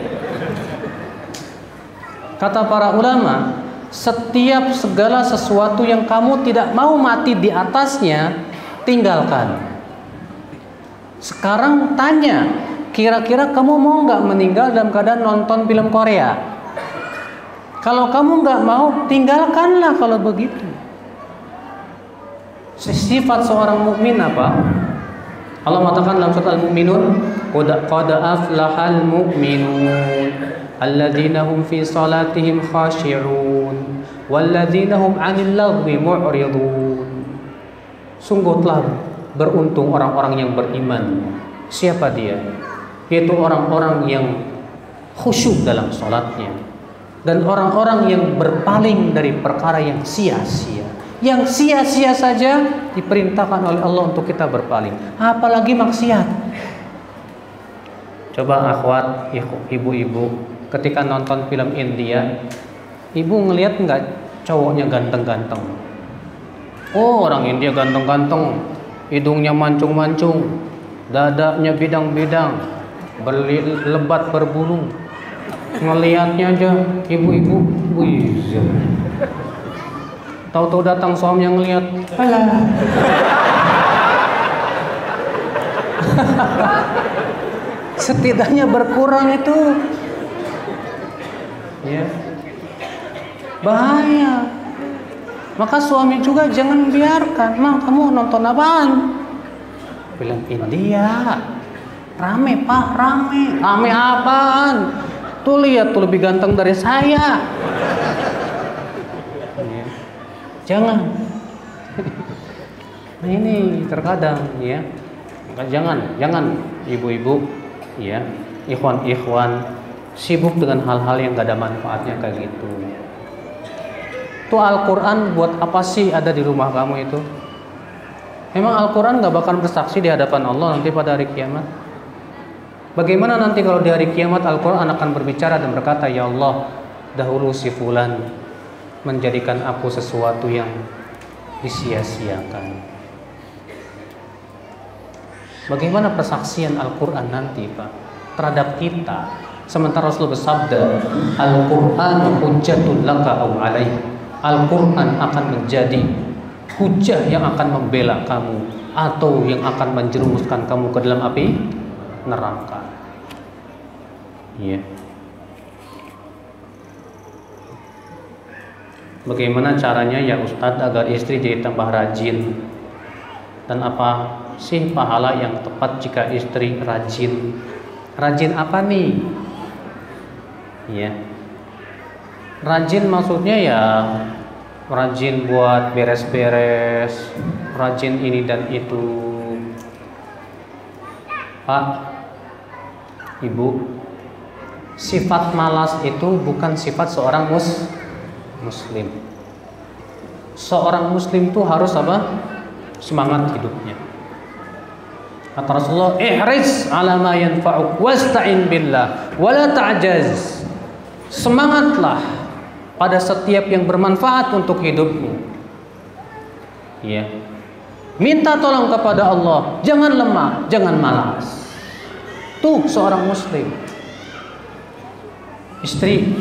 Kata para ulama, setiap segala sesuatu yang kamu tidak mau mati di atasnya, tinggalkan. Sekarang tanya, Kira-kira kamu mau nggak meninggal dalam keadaan nonton film Korea? Kalau kamu nggak mau, tinggalkanlah kalau begitu. Sifat seorang mukmin apa? Allah mengatakan dalam surat Al-Mu'minun, qad aflahal mu'minun alladzina hum fi salatihim khashi'un walladzina hum 'anil lagwi mu'ridun. Sungguh telah beruntung orang-orang yang beriman. Siapa dia? Yaitu orang-orang yang khusyuk dalam salatnya dan orang-orang yang berpaling dari perkara yang sia-sia. Yang sia-sia saja diperintahkan oleh Allah untuk kita berpaling, apalagi maksiat. Coba akhwat, ibu-ibu, ketika nonton film India, ibu ngelihat nggak cowoknya ganteng-ganteng? Oh, orang India ganteng-ganteng, hidungnya mancung-mancung, dadanya bidang-bidang, berlebat berbulu. Ngelihatnya aja ibu-ibu, wih. Tahu-tahu datang suaminya ngelihat, alah. Setidaknya berkurang itu, ya, bahaya. Maka suami juga jangan biarkan. Mah, kamu nonton apaan? Film India. Rame pak, rame. Rame apaan? Tuh lihat tuh lebih ganteng dari saya. Jangan. Nah ini terkadang ya. Maka jangan ibu-ibu ya, ikhwan sibuk dengan hal-hal yang gak ada manfaatnya kayak gitu. Tuh Al-Quran buat apa sih ada di rumah kamu itu? Memang Al-Quran gak bakal bersaksi di hadapan Allah nanti pada hari kiamat. Bagaimana nanti kalau di hari kiamat Al-Quran akan berbicara dan berkata, ya Allah, dahulu si fulan menjadikan aku sesuatu yang disia-siakan. Bagaimana persaksian Al-Quran nanti Pak terhadap kita? Sementara Rasul bersabda, Al-Quran hujjatun laka aw alaih. Al-Quran akan menjadi hujah yang akan membela kamu atau yang akan menjerumuskan kamu ke dalam api neraka. Iya. Bagaimana caranya ya Ustadz agar istri jadi tambah rajin? Dan apa sih pahala yang tepat jika istri rajin? Rajin apa nih? Ya, rajin maksudnya ya rajin buat beres-beres, rajin ini dan itu. Pak, Ibu, sifat malas itu bukan sifat seorang Muslim. Seorang Muslim itu harus apa? Semangat hidupnya. Kata Rasulullah, ihris ala ma yanfa'uk wasta'in billah wala ta'jaz. Semangatlah pada setiap yang bermanfaat untuk hidupmu. Ya. Minta tolong kepada Allah, jangan lemah, jangan malas. Tuh seorang Muslim. Istri,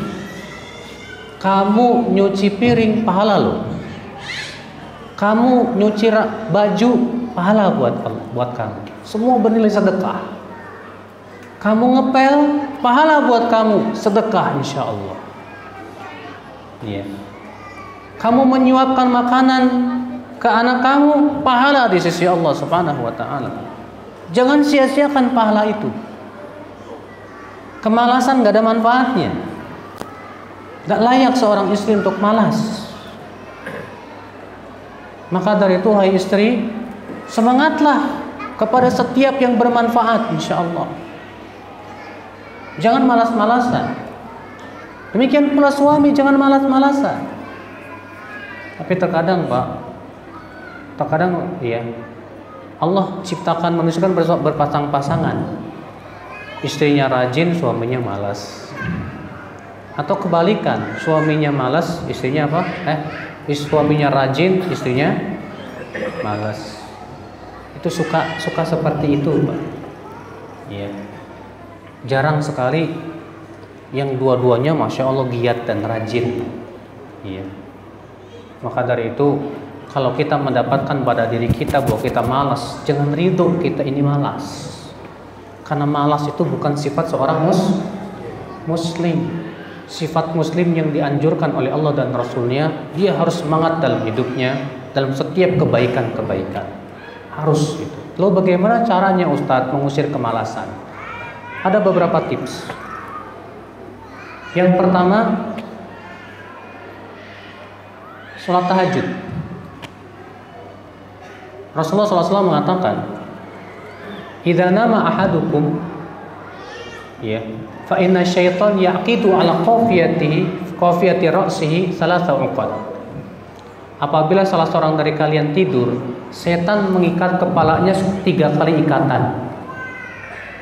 kamu nyuci piring pahala loh. Kamu nyuci baju pahala buat kamu. Semua bernilai sedekah. Kamu ngepel pahala buat kamu, sedekah insya Allah. Iya. Kamu menyuapkan makanan ke anak kamu, pahala di sisi Allah Subhanahu wa taala. Jangan sia-siakan pahala itu. Kemalasan gak ada manfaatnya. Gak layak seorang istri untuk malas. Maka dari itu hai istri, semangatlah kepada setiap yang bermanfaat insya Allah. Jangan malas-malasan. Demikian pula suami, jangan malas-malasan. Tapi terkadang Pak, terkadang ya Allah ciptakan manusia kan berpasang-pasangan. Istrinya rajin, suaminya malas. Atau kebalikan, suaminya malas, istrinya apa? Suaminya rajin, istrinya malas. Itu suka seperti itu, Pak. Iya. Jarang sekali yang dua-duanya masya Allah giat dan rajin. Iya. Maka dari itu, kalau kita mendapatkan pada diri kita bahwa kita malas, jangan ridho kita ini malas. Karena malas itu bukan sifat seorang muslim. Sifat muslim yang dianjurkan oleh Allah dan Rasulnya, dia harus semangat dalam hidupnya, dalam setiap kebaikan-kebaikan. Harus gitu. Lalu bagaimana caranya Ustadz mengusir kemalasan? Ada beberapa tips. Yang pertama, sholat tahajud. Rasulullah SAW mengatakan, "Idza nama ahadukum, ya, fa inna syaitan yaqidu ala qafiyati ra'sihi salasa uqad." Apabila salah seorang dari kalian tidur, setan mengikat kepalanya 3 kali ikatan.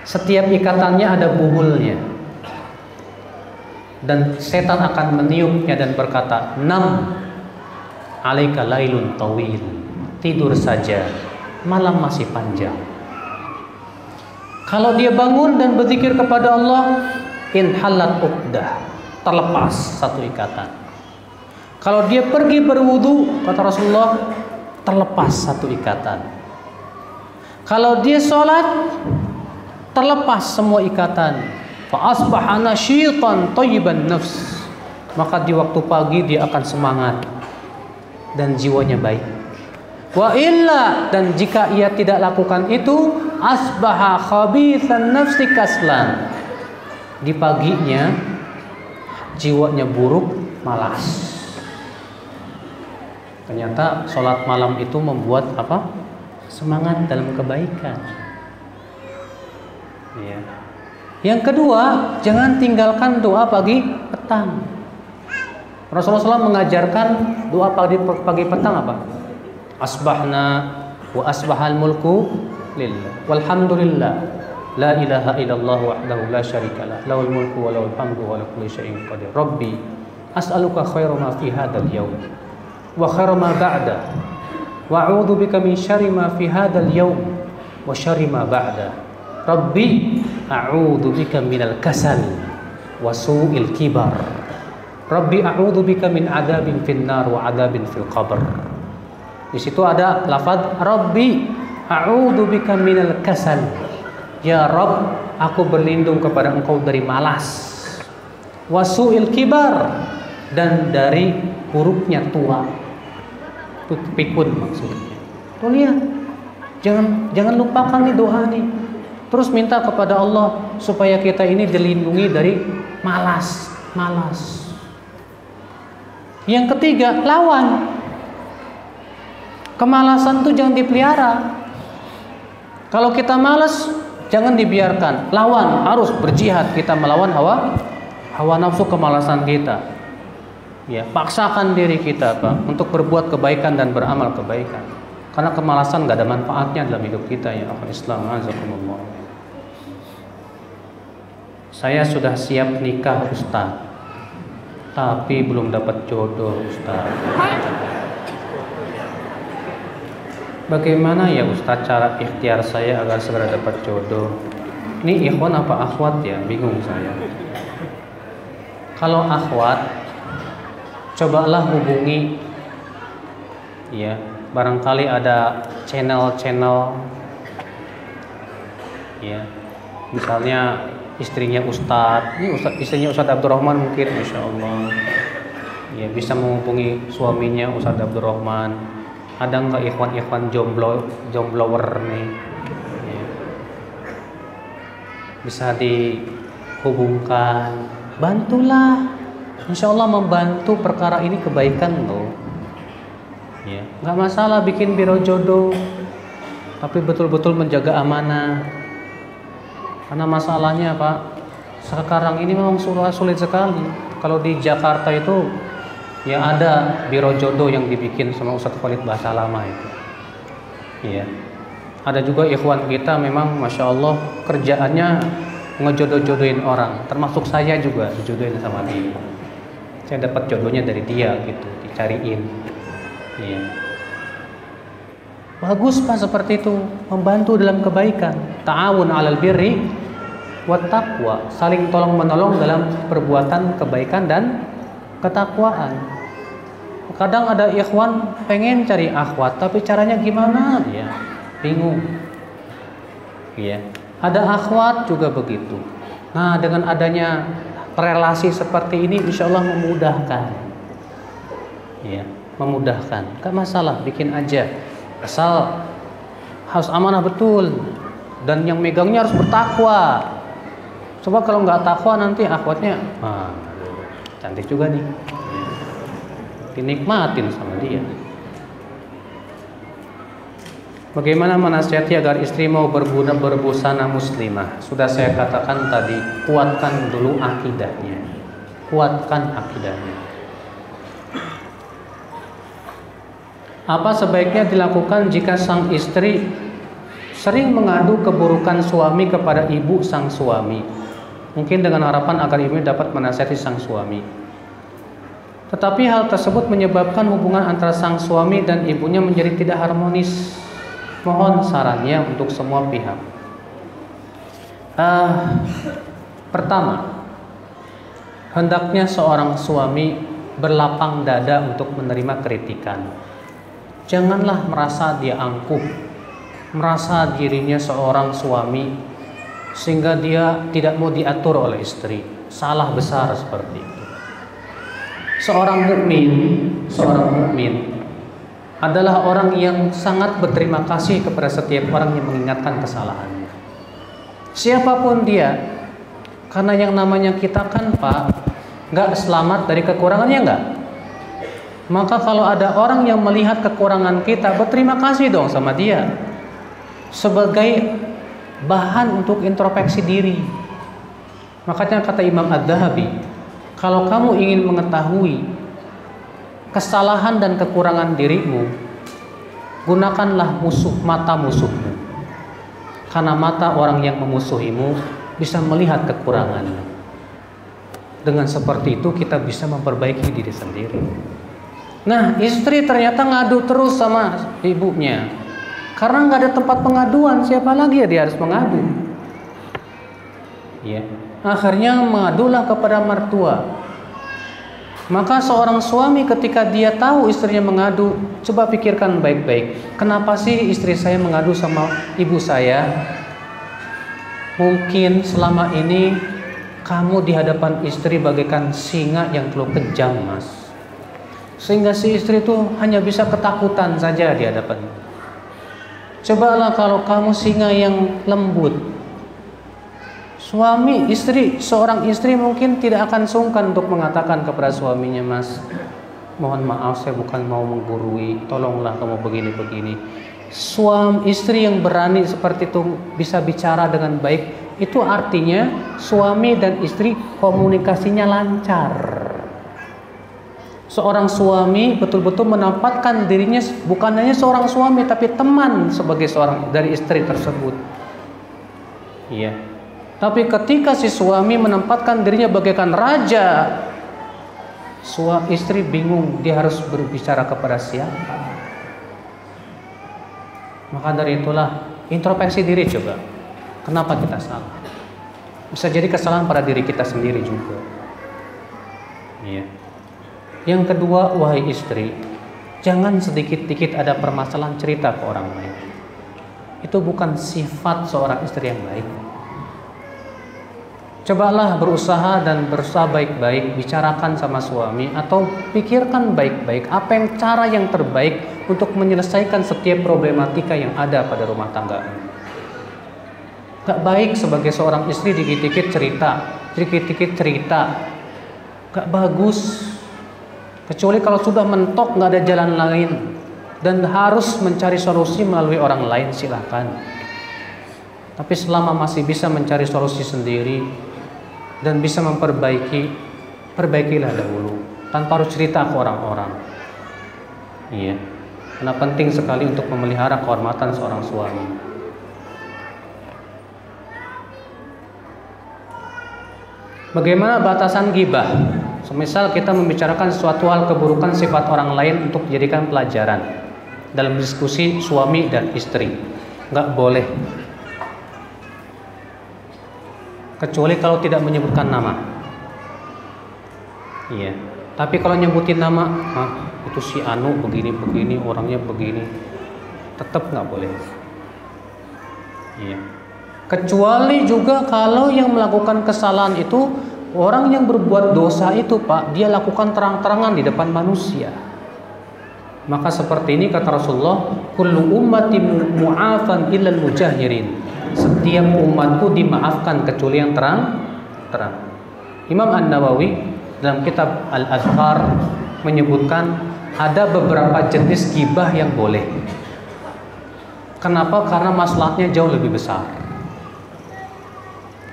Setiap ikatannya ada buhulnya. Dan setan akan meniupnya dan berkata, "Nam, alaika lailun tawil." Tidur saja, malam masih panjang. Kalau dia bangun dan berzikir kepada Allah, inhalat uqdah, terlepas 1 ikatan. Kalau dia pergi berwudu, kata Rasulullah, terlepas 1 ikatan. Kalau dia sholat, terlepas semua ikatan. Fa asbaha nasyitan thayyiban nafs. Maka di waktu pagi dia akan semangat dan jiwanya baik. Wa illa, dan jika ia tidak lakukan itu, asbaha khabithan nafsi kaslan. Di paginya jiwanya buruk, malas. Ternyata sholat malam itu membuat apa? Semangat dalam kebaikan. Ya. Yang kedua, jangan tinggalkan doa pagi petang. Rasulullah SAW mengajarkan doa pagi petang apa? Asbahna wa asbahal mulku lillah walhamdulillah la ilaha illallah wahdahu la syarikalah lahul mulku wa lahul hamdu wa ala kulli syai'in qadir. Rabbi as'aluka khairu ma fi hadzal yawm wa khairu ma ba'da wa a'udzu bika min syarri ma fi hadzal yawm wa syarri ma ba'da. Rabbi a'udzu bika minal kasal wa su'il kibar. Rabbi a'udzu bika min adzabin finnar wa adzabin fil qabr. Di situ ada lafaz Rabbi a'udzu bika minal kasal. Ya Rabb, aku berlindung kepada Engkau dari malas. Wa su'il kibar, dan dari buruknya tua. Itu pikun maksudnya. Tuh lihat. Jangan lupakan nih doa nih. Terus minta kepada Allah supaya kita ini dilindungi dari malas. Yang ketiga, lawan. Kemalasan itu jangan dipelihara. Kalau kita malas, jangan dibiarkan. Lawan, harus berjihad kita melawan hawa nafsu kemalasan kita. Ya, paksakan diri kita Pak untuk berbuat kebaikan dan beramal kebaikan. Karena kemalasan gak ada manfaatnya dalam hidup kita ya akhwat Islam. Azakumullah. Saya sudah siap nikah Ustaz, tapi belum dapat jodoh Ustaz. Bagaimana ya Ustaz cara ikhtiar saya agar segera dapat jodoh? Ini ikhwan apa akhwat ya? Bingung saya. Kalau akhwat, cobalah hubungi ya, barangkali ada channel-channel ya. Misalnya istrinya Ustadz, ini istrinya Ustadz Abdurrahman mungkin, Masya Allah ya, bisa menghubungi suaminya Ustadz Abdurrahman. Ada nggak ikhwan-ikhwan jomblower nih ya. Bisa dihubungkan, bantulah, Insya Allah membantu perkara ini kebaikan loh ya. Nggak masalah bikin biro jodoh, tapi betul-betul menjaga amanah. Karena masalahnya Pak, sekarang ini memang sulit sekali. Kalau di Jakarta itu ya ada biro jodoh yang dibikin sama Ustadz Khalid Bahasa Lama itu. Iya. Ada juga ikhwan kita memang Masya Allah kerjaannya ngejodoh-jodohin orang. Termasuk saya juga dijodohin sama dia. Saya dapat jodohnya dari dia gitu, dicariin. Iya. Bagus Pak seperti itu, membantu dalam kebaikan. Ta'awun 'alal birri wat taqwa, saling tolong menolong dalam perbuatan kebaikan dan ketakwaan. Kadang ada ikhwan pengen cari akhwat, tapi caranya gimana? Ya, bingung. Iya. Ada akhwat juga begitu. Nah, dengan adanya relasi seperti ini, insya Allah memudahkan. Ya, memudahkan. Gak masalah, bikin aja. Asal harus amanah betul. Dan yang megangnya harus bertakwa. Coba kalau nggak takwa nanti akhwatnya, cantik juga nih. Dinikmatin sama dia. Bagaimana menasihati agar istri mau berbusana muslimah? Sudah saya katakan tadi, kuatkan dulu akidahnya. Kuatkan akidahnya. Apa sebaiknya dilakukan jika sang istri sering mengadu keburukan suami kepada ibu sang suami? Mungkin dengan harapan agar ibu dapat menasihati sang suami. Tetapi hal tersebut menyebabkan hubungan antara sang suami dan ibunya menjadi tidak harmonis. Mohon sarannya untuk semua pihak. Pertama, hendaknya seorang suami berlapang dada untuk menerima kritikan. Janganlah merasa dia angkuh, merasa dirinya seorang suami sehingga dia tidak mau diatur oleh istri. Salah besar seperti itu. Seorang mukmin adalah orang yang sangat berterima kasih kepada setiap orang yang mengingatkan kesalahannya. Siapapun dia, karena yang namanya kita kan Pak, nggak selamat dari kekurangannya nggak. Maka kalau ada orang yang melihat kekurangan kita, berterima kasih dong sama dia sebagai bahan untuk introspeksi diri. Makanya kata Imam Adz-Dzahabi, kalau kamu ingin mengetahui kesalahan dan kekurangan dirimu, gunakanlah mata musuhmu. Karena mata orang yang memusuhimu bisa melihat kekuranganmu. Dengan seperti itu kita bisa memperbaiki diri sendiri. Nah, istri ternyata ngadu terus sama ibunya. Karena nggak ada tempat pengaduan, siapa lagi ya dia harus mengadu? Ya, akhirnya mengadulah kepada mertua. Maka seorang suami ketika dia tahu istrinya mengadu, coba pikirkan baik-baik. Kenapa sih istri saya mengadu sama ibu saya? Mungkin selama ini kamu di hadapan istri bagaikan singa yang terlalu kejam, Mas. Sehingga si istri itu hanya bisa ketakutan saja di hadapan. Cobalah kalau kamu singa yang lembut. Suami, istri, seorang istri mungkin tidak akan sungkan untuk mengatakan kepada suaminya, Mas, mohon maaf saya bukan mau menggurui, tolonglah kamu begini-begini. Suami istri yang berani seperti itu bisa bicara dengan baik, itu artinya suami dan istri komunikasinya lancar. Seorang suami betul-betul menempatkan dirinya bukan hanya seorang suami tapi teman sebagai seorang dari istri tersebut. Iya. Tapi ketika si suami menempatkan dirinya bagaikan raja, istri bingung dia harus berbicara kepada siapa. Maka dari itulah introspeksi diri coba. Kenapa kita salah? Bisa jadi kesalahan pada diri kita sendiri juga. Iya. Yang kedua, wahai istri, jangan sedikit-dikit ada permasalahan cerita ke orang lain. Itu bukan sifat seorang istri yang baik. Cobalah berusaha baik-baik, bicarakan sama suami atau pikirkan baik-baik apa yang cara yang terbaik untuk menyelesaikan setiap problematika yang ada pada rumah tangga. Gak baik sebagai seorang istri dikit-dikit cerita. Gak bagus. Kecuali kalau sudah mentok nggak ada jalan lain dan harus mencari solusi melalui orang lain, silakan. Tapi selama masih bisa mencari solusi sendiri dan bisa perbaikilah dahulu tanpa harus cerita ke orang-orang. Iya, karena penting sekali untuk memelihara kehormatan seorang suami. Bagaimana batasan ghibah? Semisal kita membicarakan suatu hal keburukan sifat orang lain untuk dijadikan pelajaran dalam diskusi suami dan istri, nggak boleh. Kecuali kalau tidak menyebutkan nama. Iya. Tapi kalau nyebutin nama, itu si Anu begini-begini, orangnya begini, tetap nggak boleh. Iya. Kecuali juga kalau yang melakukan kesalahan itu orang yang berbuat dosa itu, Pak, dia lakukan terang-terangan di depan manusia. Maka seperti ini kata Rasulullah, kullu ummati mu'afan illal mujahirin. Setiap umatku dimaafkan kecuali yang terang. Imam An-Nawawi dalam kitab Al-Azkar menyebutkan ada beberapa jenis gibah yang boleh. Kenapa? Karena maslahatnya jauh lebih besar.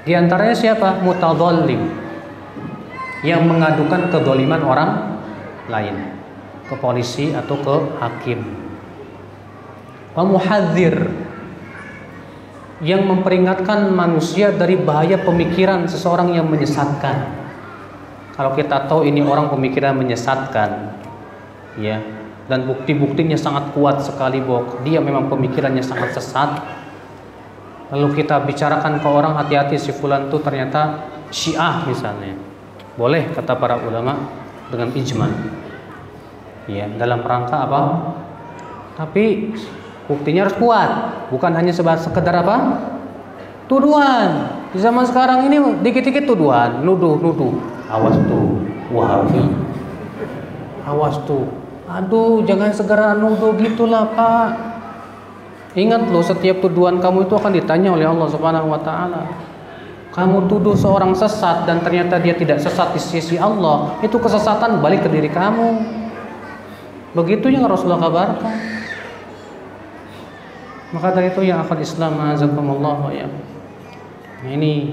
Di antaranya siapa? Mutadzalim, yang mengadukan kedzaliman orang lain ke polisi atau ke hakim. Wa muhadzir, yang memperingatkan manusia dari bahaya pemikiran seseorang yang menyesatkan. Kalau kita tahu ini orang pemikiran menyesatkan, ya, dan bukti-buktinya sangat kuat sekali bahwa dia memang pemikirannya sangat sesat, lalu kita bicarakan ke orang, hati-hati si fulan itu ternyata Syiah misalnya, boleh kata para ulama dengan ijma, ya, dalam rangka apa? Tapi buktinya harus kuat, bukan hanya sekedar apa? Tuduhan. Di zaman sekarang ini dikit-dikit tuduhan, nuduh. Awas tuh, Wahabi. Awas tuh. Aduh, jangan segera nuduh gitulah, Pak. Ingat loh, setiap tuduhan kamu itu akan ditanya oleh Allah Subhanahu wa taala. Kamu tuduh seorang sesat dan ternyata dia tidak sesat di sisi Allah, itu kesesatan balik ke diri kamu. Begitu yang Rasulullah kabarkan. Maka dari itu yang akhwat Islam, azakumullah ya. Nah, ini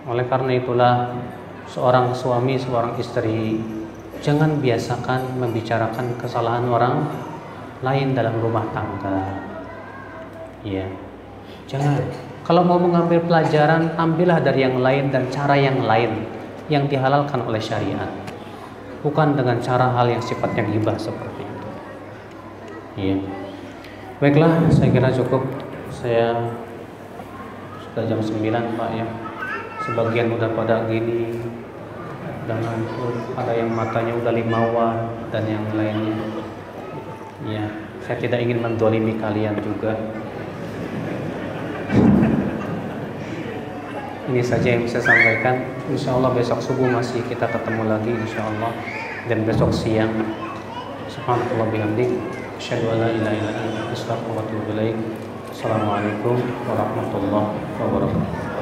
oleh karena itulah seorang suami, seorang istri jangan biasakan membicarakan kesalahan orang lain dalam rumah tangga. Ya. Jangan. Kalau mau mengambil pelajaran, ambillah dari yang lain dan cara yang lain yang dihalalkan oleh syariat. Bukan dengan cara hal yang sifatnya ghibah seperti itu. Iya. Baiklah, saya kira cukup. Saya sudah jam 9, Pak ya. Sebagian udah pada gini, udah ngantuk, ada yang matanya udah 5 dan yang lainnya. Ya, saya tidak ingin mendolimi kalian juga. Ini saja yang bisa saya sampaikan. Insya Allah besok subuh masih kita ketemu lagi, insya Allah. Dan besok siang. Subhanallah bihamdik. Asyhadu an la ilaha illa anta, astaghfiruka wa atubu ilaik. Assalamualaikum warahmatullahi wabarakatuh.